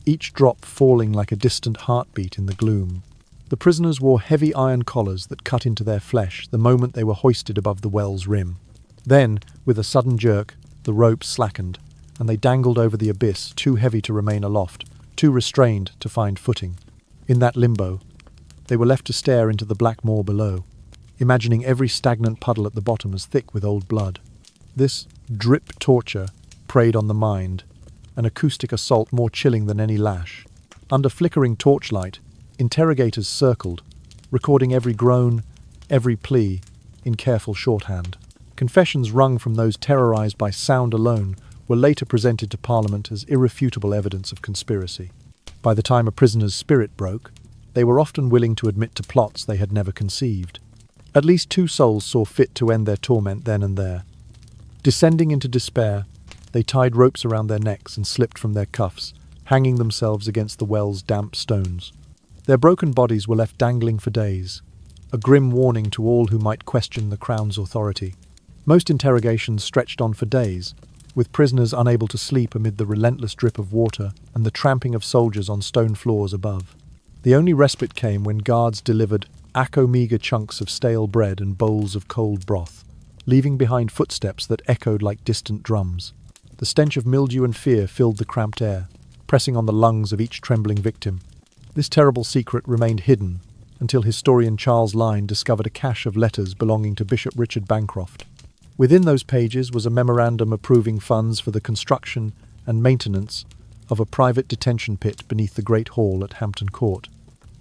each drop falling like a distant heartbeat in the gloom. The prisoners wore heavy iron collars that cut into their flesh the moment they were hoisted above the well's rim. Then, with a sudden jerk, the ropes slackened, and they dangled over the abyss, too heavy to remain aloft, too restrained to find footing. In that limbo, they were left to stare into the black maw below, imagining every stagnant puddle at the bottom as thick with old blood. This drip torture preyed on the mind, an acoustic assault more chilling than any lash. Under flickering torchlight, interrogators circled, recording every groan, every plea, in careful shorthand. Confessions wrung from those terrorized by sound alone were later presented to Parliament as irrefutable evidence of conspiracy. By the time a prisoner's spirit broke, they were often willing to admit to plots they had never conceived. At least 2 souls saw fit to end their torment then and there. Descending into despair, they tied ropes around their necks and slipped from their cuffs, hanging themselves against the well's damp stones. Their broken bodies were left dangling for days, a grim warning to all who might question the Crown's authority. Most interrogations stretched on for days, with prisoners unable to sleep amid the relentless drip of water and the tramping of soldiers on stone floors above. The only respite came when guards delivered meagre chunks of stale bread and bowls of cold broth, leaving behind footsteps that echoed like distant drums. The stench of mildew and fear filled the cramped air, pressing on the lungs of each trembling victim. This terrible secret remained hidden until historian Charles Lyne discovered a cache of letters belonging to Bishop Richard Bancroft. Within those pages was a memorandum approving funds for the construction and maintenance of a private detention pit beneath the Great Hall at Hampton Court.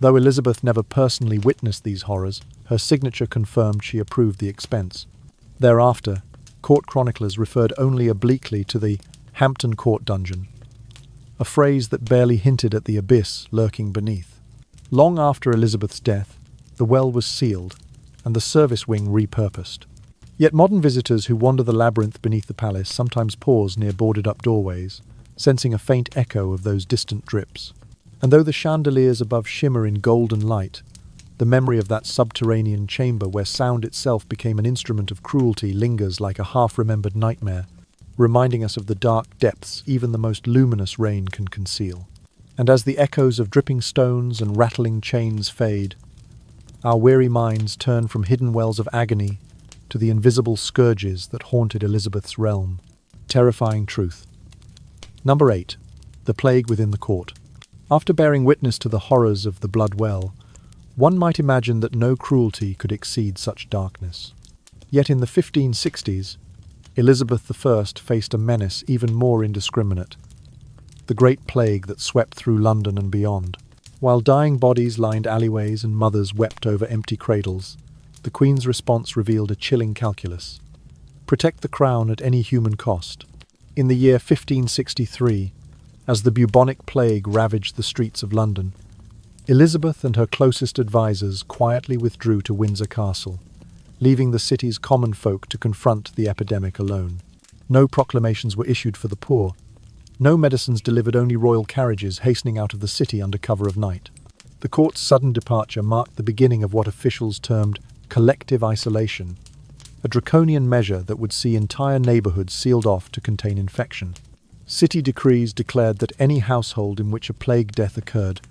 Though Elizabeth never personally witnessed these horrors, her signature confirmed she approved the expense. Thereafter, court chroniclers referred only obliquely to the Hampton Court dungeon, a phrase that barely hinted at the abyss lurking beneath. Long after Elizabeth's death, the well was sealed and the service wing repurposed. Yet modern visitors who wander the labyrinth beneath the palace sometimes pause near boarded-up doorways, sensing a faint echo of those distant drips. And though the chandeliers above shimmer in golden light, the memory of that subterranean chamber where sound itself became an instrument of cruelty lingers like a half-remembered nightmare, reminding us of the dark depths even the most luminous rain can conceal. And as the echoes of dripping stones and rattling chains fade, our weary minds turn from hidden wells of agony to the invisible scourges that haunted Elizabeth's realm. Terrifying truth. Number 8. The Plague Within the Court. After bearing witness to the horrors of the Blood Well, one might imagine that no cruelty could exceed such darkness. Yet in the 1560s, Elizabeth I faced a menace even more indiscriminate, the Great Plague that swept through London and beyond. While dying bodies lined alleyways and mothers wept over empty cradles, the Queen's response revealed a chilling calculus. Protect the crown at any human cost. In the year 1563, as the bubonic plague ravaged the streets of London, Elizabeth and her closest advisers quietly withdrew to Windsor Castle, leaving the city's common folk to confront the epidemic alone. No proclamations were issued for the poor. No medicines delivered, only royal carriages hastening out of the city under cover of night. The court's sudden departure marked the beginning of what officials termed collective isolation, a draconian measure that would see entire neighborhoods sealed off to contain infection. City decrees declared that any household in which a plague death occurred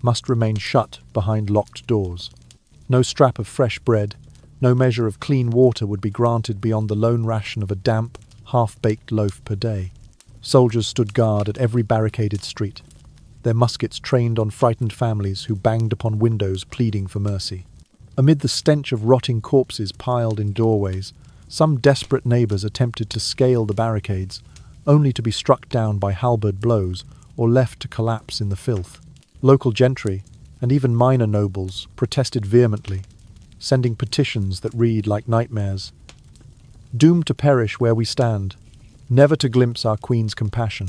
must remain shut behind locked doors. No scrap of fresh bread, no measure of clean water would be granted beyond the lone ration of a damp, half-baked loaf per day. Soldiers stood guard at every barricaded street, their muskets trained on frightened families who banged upon windows pleading for mercy. Amid the stench of rotting corpses piled in doorways, some desperate neighbours attempted to scale the barricades, only to be struck down by halberd blows or left to collapse in the filth. Local gentry, and even minor nobles, protested vehemently, sending petitions that read like nightmares. Doomed to perish where we stand, never to glimpse our Queen's compassion.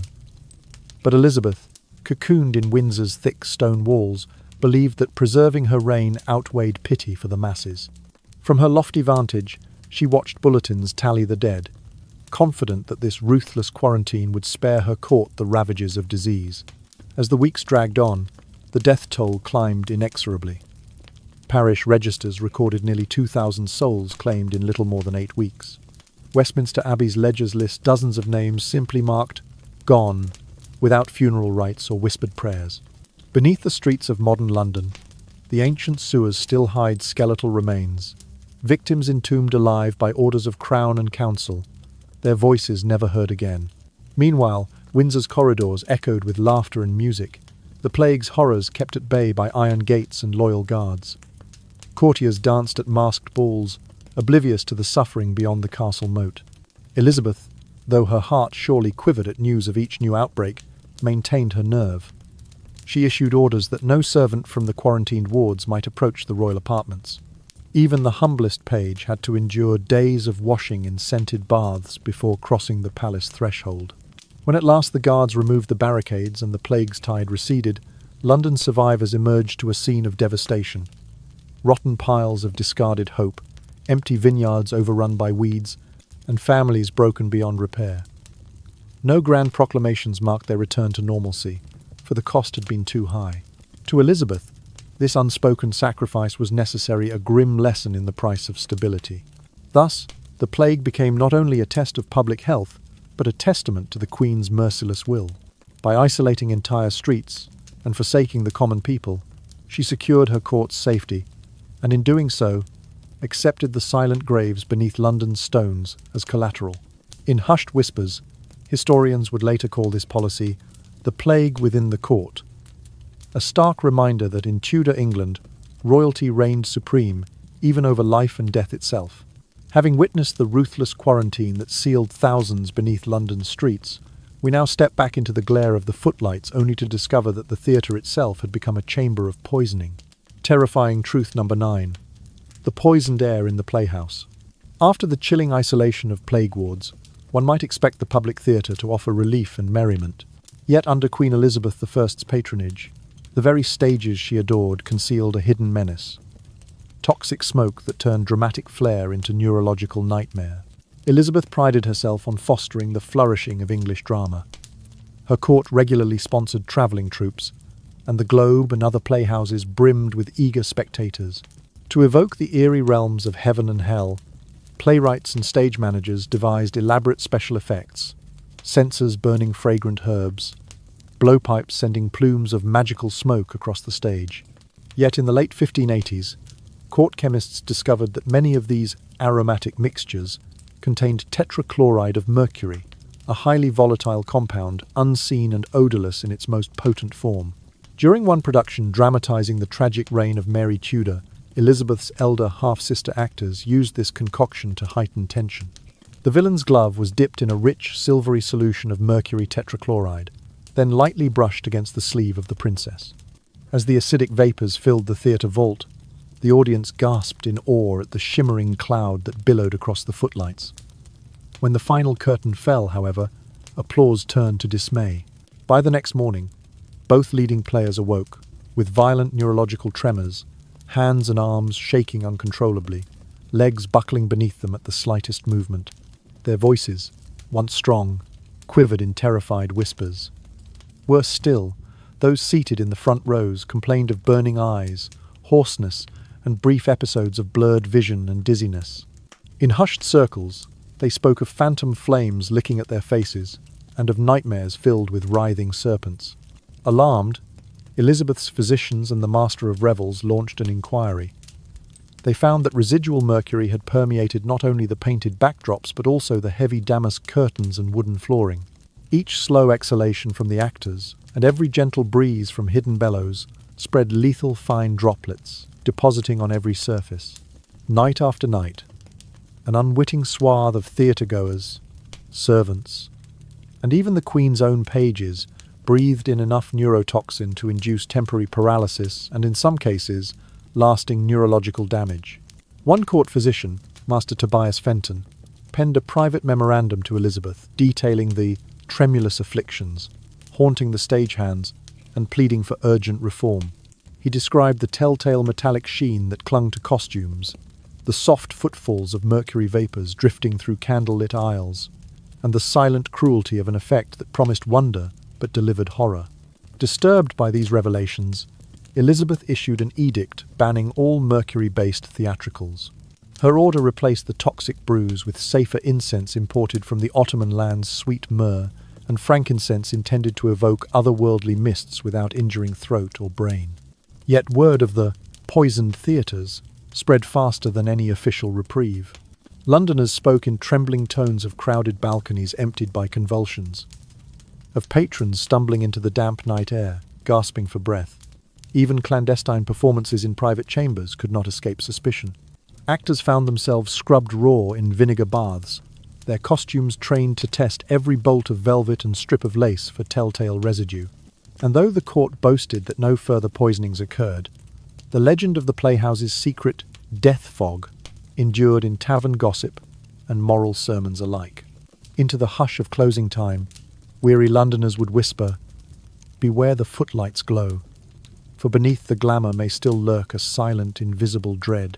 But Elizabeth, cocooned in Windsor's thick stone walls, believed that preserving her reign outweighed pity for the masses. From her lofty vantage, she watched bulletins tally the dead, confident that this ruthless quarantine would spare her court the ravages of disease. As the weeks dragged on, the death toll climbed inexorably. Parish registers recorded nearly 2,000 souls claimed in little more than 8 weeks. Westminster Abbey's ledgers list dozens of names simply marked "gone," without funeral rites or whispered prayers. Beneath the streets of modern London, the ancient sewers still hide skeletal remains, victims entombed alive by orders of crown and council, their voices never heard again. Meanwhile, Windsor's corridors echoed with laughter and music, the plague's horrors kept at bay by iron gates and loyal guards. Courtiers danced at masked balls, oblivious to the suffering beyond the castle moat. Elizabeth, though her heart surely quivered at news of each new outbreak, maintained her nerve. She issued orders that no servant from the quarantined wards might approach the royal apartments. Even the humblest page had to endure days of washing in scented baths before crossing the palace threshold. When at last the guards removed the barricades and the plague's tide receded, London survivors emerged to a scene of devastation. Rotten piles of discarded hope, empty vineyards overrun by weeds, and families broken beyond repair. No grand proclamations marked their return to normalcy, for the cost had been too high. To Elizabeth, this unspoken sacrifice was necessary, a grim lesson in the price of stability. Thus, the plague became not only a test of public health, but a testament to the Queen's merciless will. By isolating entire streets and forsaking the common people, she secured her court's safety, and in doing so, accepted the silent graves beneath London's stones as collateral. In hushed whispers, historians would later call this policy the plague within the court, a stark reminder that in Tudor England, royalty reigned supreme, even over life and death itself. Having witnessed the ruthless quarantine that sealed thousands beneath London's streets, we now step back into the glare of the footlights only to discover that the theatre itself had become a chamber of poisoning. Terrifying truth number 9. The poisoned air in the playhouse. After the chilling isolation of plague wards, one might expect the public theatre to offer relief and merriment. Yet under Queen Elizabeth I's patronage, the very stages she adored concealed a hidden menace. Toxic smoke that turned dramatic flair into neurological nightmare. Elizabeth prided herself on fostering the flourishing of English drama. Her court regularly sponsored travelling troupes, and the Globe and other playhouses brimmed with eager spectators. To evoke the eerie realms of heaven and hell, playwrights and stage managers devised elaborate special effects, censers burning fragrant herbs, blowpipes sending plumes of magical smoke across the stage. Yet in the late 1580s, court chemists discovered that many of these aromatic mixtures contained tetrachloride of mercury, a highly volatile compound, unseen and odorless in its most potent form. During one production dramatizing the tragic reign of Mary Tudor, Elizabeth's elder half-sister actors used this concoction to heighten tension. The villain's glove was dipped in a rich, silvery solution of mercury tetrachloride, then lightly brushed against the sleeve of the princess. As the acidic vapors filled the theatre vault, the audience gasped in awe at the shimmering cloud that billowed across the footlights. When the final curtain fell, however, applause turned to dismay. By the next morning, both leading players awoke, with violent neurological tremors, hands and arms shaking uncontrollably, legs buckling beneath them at the slightest movement. Their voices, once strong, quivered in terrified whispers. Worse still, those seated in the front rows complained of burning eyes, hoarseness, and brief episodes of blurred vision and dizziness. In hushed circles, they spoke of phantom flames licking at their faces, and of nightmares filled with writhing serpents. Alarmed, Elizabeth's physicians and the Master of Revels launched an inquiry. They found that residual mercury had permeated not only the painted backdrops but also the heavy damask curtains and wooden flooring. Each slow exhalation from the actors, and every gentle breeze from hidden bellows, spread lethal fine droplets, depositing on every surface. Night after night, an unwitting swath of theatre-goers, servants, and even the Queen's own pages breathed in enough neurotoxin to induce temporary paralysis and, in some cases, lasting neurological damage. One court physician, Master Tobias Fenton, penned a private memorandum to Elizabeth detailing the tremulous afflictions, haunting the stagehands, and pleading for urgent reform. He described the telltale metallic sheen that clung to costumes, the soft footfalls of mercury vapors drifting through candle-lit aisles, and the silent cruelty of an effect that promised wonder but delivered horror. Disturbed by these revelations, Elizabeth issued an edict banning all mercury-based theatricals. Her order replaced the toxic brews with safer incense imported from the Ottoman lands' sweet myrrh and frankincense intended to evoke otherworldly mists without injuring throat or brain. Yet word of the poisoned theatres spread faster than any official reprieve. Londoners spoke in trembling tones of crowded balconies emptied by convulsions, of patrons stumbling into the damp night air, gasping for breath. Even clandestine performances in private chambers could not escape suspicion. Actors found themselves scrubbed raw in vinegar baths, their costumes trained to test every bolt of velvet and strip of lace for telltale residue. And though the court boasted that no further poisonings occurred, the legend of the playhouse's secret death fog endured in tavern gossip and moral sermons alike. Into the hush of closing time, weary Londoners would whisper, "Beware the footlights glow, for beneath the glamour may still lurk a silent, invisible dread."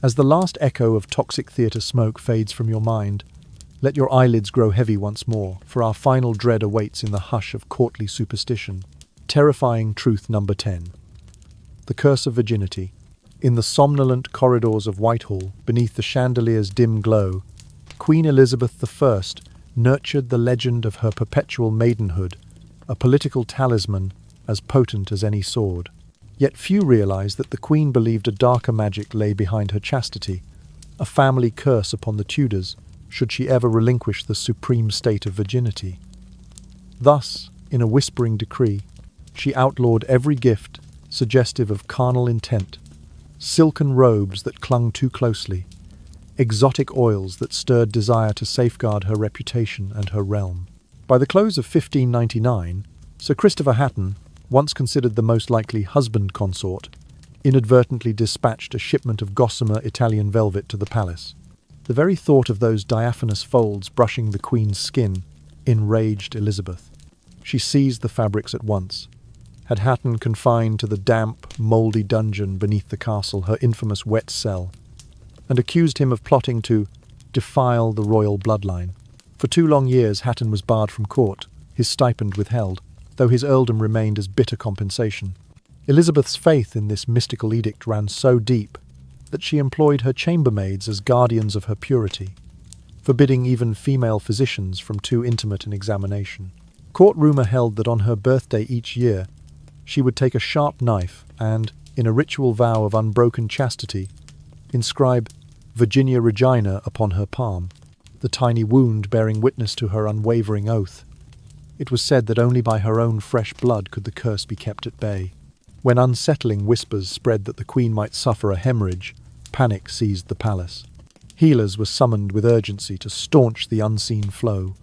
As the last echo of toxic theatre smoke fades from your mind, let your eyelids grow heavy once more, for our final dread awaits in the hush of courtly superstition. Terrifying truth number 10. The curse of virginity. In the somnolent corridors of Whitehall, beneath the chandelier's dim glow, Queen Elizabeth I nurtured the legend of her perpetual maidenhood, a political talisman as potent as any sword. Yet few realized that the Queen believed a darker magic lay behind her chastity, a family curse upon the Tudors, should she ever relinquish the supreme state of virginity. Thus, in a whispering decree, she outlawed every gift suggestive of carnal intent, silken robes that clung too closely, exotic oils that stirred desire to safeguard her reputation and her realm. By the close of 1599, Sir Christopher Hatton, once considered the most likely husband consort, inadvertently dispatched a shipment of gossamer Italian velvet to the palace. The very thought of those diaphanous folds brushing the Queen's skin enraged Elizabeth. She seized the fabrics at once. Had Hatton confined to the damp, mouldy dungeon beneath the castle her infamous wet cell, and accused him of plotting to defile the royal bloodline. For 2 long years Hatton was barred from court, his stipend withheld, though his earldom remained as bitter compensation. Elizabeth's faith in this mystical edict ran so deep that she employed her chambermaids as guardians of her purity, forbidding even female physicians from too intimate an examination. Court rumour held that on her birthday each year, she would take a sharp knife and, in a ritual vow of unbroken chastity, inscribe Virginia Regina upon her palm, the tiny wound bearing witness to her unwavering oath. It was said that only by her own fresh blood could the curse be kept at bay. When unsettling whispers spread that the Queen might suffer a hemorrhage, panic seized the palace. Healers were summoned with urgency to staunch the unseen flow,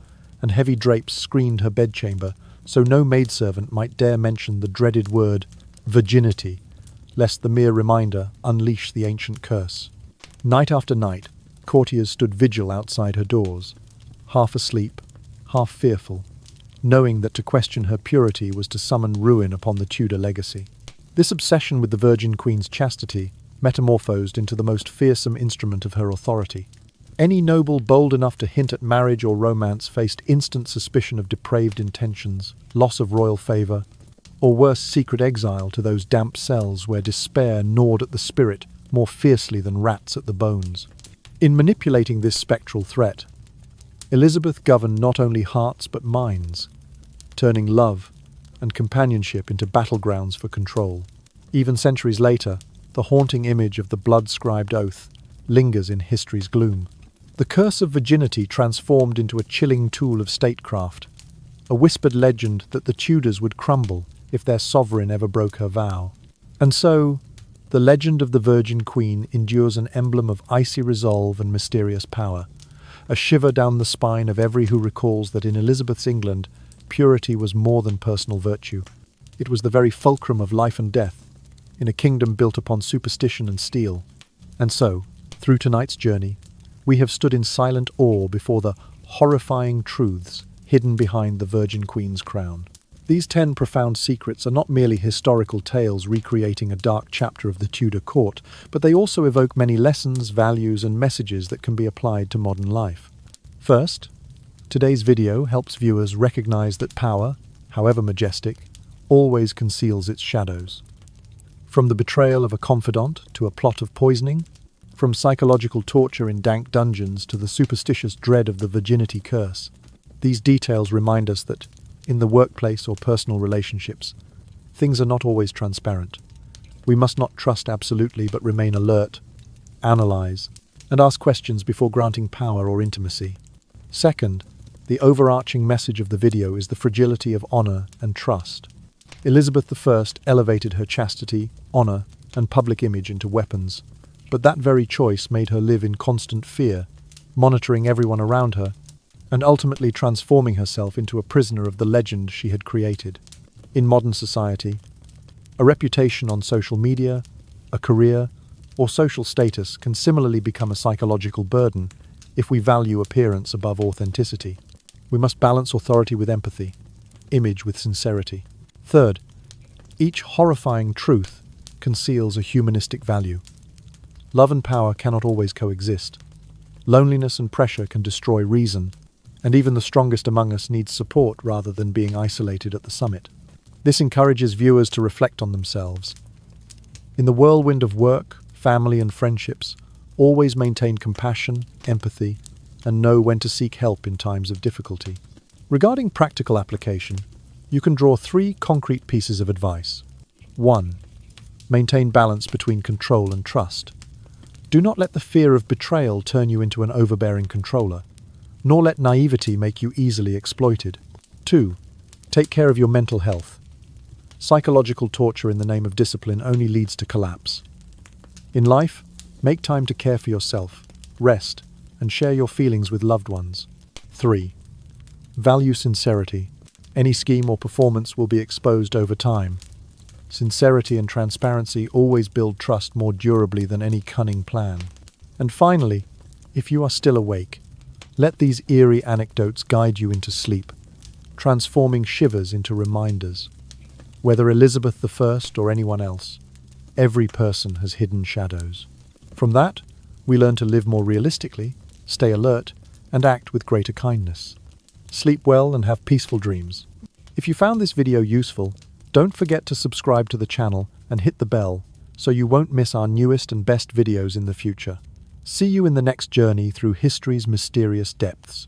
and heavy drapes screened her bedchamber so no maidservant might dare mention the dreaded word virginity, lest the mere reminder unleash the ancient curse. Night after night, courtiers stood vigil outside her doors, half asleep, half fearful, knowing that to question her purity was to summon ruin upon the Tudor legacy. This obsession with the Virgin Queen's chastity metamorphosed into the most fearsome instrument of her authority. Any noble bold enough to hint at marriage or romance faced instant suspicion of depraved intentions, loss of royal favour, or worse, secret exile to those damp cells where despair gnawed at the spirit more fiercely than rats at the bones. In manipulating this spectral threat, Elizabeth governed not only hearts but minds, turning love and companionship into battlegrounds for control. Even centuries later, the haunting image of the blood-scribed oath lingers in history's gloom. The curse of virginity transformed into a chilling tool of statecraft, a whispered legend that the Tudors would crumble if their sovereign ever broke her vow. And so, the legend of the Virgin Queen endures an emblem of icy resolve and mysterious power, a shiver down the spine of every who recalls that in Elizabeth's England, purity was more than personal virtue. It was the very fulcrum of life and death, in a kingdom built upon superstition and steel. And so, through tonight's journey, we have stood in silent awe before the horrifying truths hidden behind the Virgin Queen's crown. These 10 profound secrets are not merely historical tales recreating a dark chapter of the Tudor court, but they also evoke many lessons, values, and messages that can be applied to modern life. First, today's video helps viewers recognize that power, however majestic, always conceals its shadows. From the betrayal of a confidant to a plot of poisoning, from psychological torture in dank dungeons to the superstitious dread of the virginity curse, these details remind us that, in the workplace or personal relationships, things are not always transparent. We must not trust absolutely but remain alert, analyze, and ask questions before granting power or intimacy. Second, the overarching message of the video is the fragility of honor and trust. Elizabeth I elevated her chastity, honor, and public image into weapons, but that very choice made her live in constant fear, monitoring everyone around her, and ultimately transforming herself into a prisoner of the legend she had created. In modern society, a reputation on social media, a career, or social status can similarly become a psychological burden if we value appearance above authenticity. We must balance authority with empathy, image with sincerity. Third, each horrifying truth conceals a humanistic value. Love and power cannot always coexist. Loneliness and pressure can destroy reason, and even the strongest among us needs support rather than being isolated at the summit. This encourages viewers to reflect on themselves. In the whirlwind of work, family, and friendships, always maintain compassion, empathy, and know when to seek help in times of difficulty. Regarding practical application, you can draw 3 concrete pieces of advice. 1. Maintain balance between control and trust. Do not let the fear of betrayal turn you into an overbearing controller, nor let naivety make you easily exploited. 2. Take care of your mental health. Psychological torture in the name of discipline only leads to collapse. In life, make time to care for yourself, rest, and share your feelings with loved ones. 3. Value sincerity. Any scheme or performance will be exposed over time. Sincerity and transparency always build trust more durably than any cunning plan. And finally, if you are still awake, let these eerie anecdotes guide you into sleep, transforming shivers into reminders. Whether Elizabeth I or anyone else, every person has hidden shadows. From that, we learn to live more realistically, stay alert, and act with greater kindness. Sleep well and have peaceful dreams. If you found this video useful, don't forget to subscribe to the channel and hit the bell so you won't miss our newest and best videos in the future. See you in the next journey through history's mysterious depths.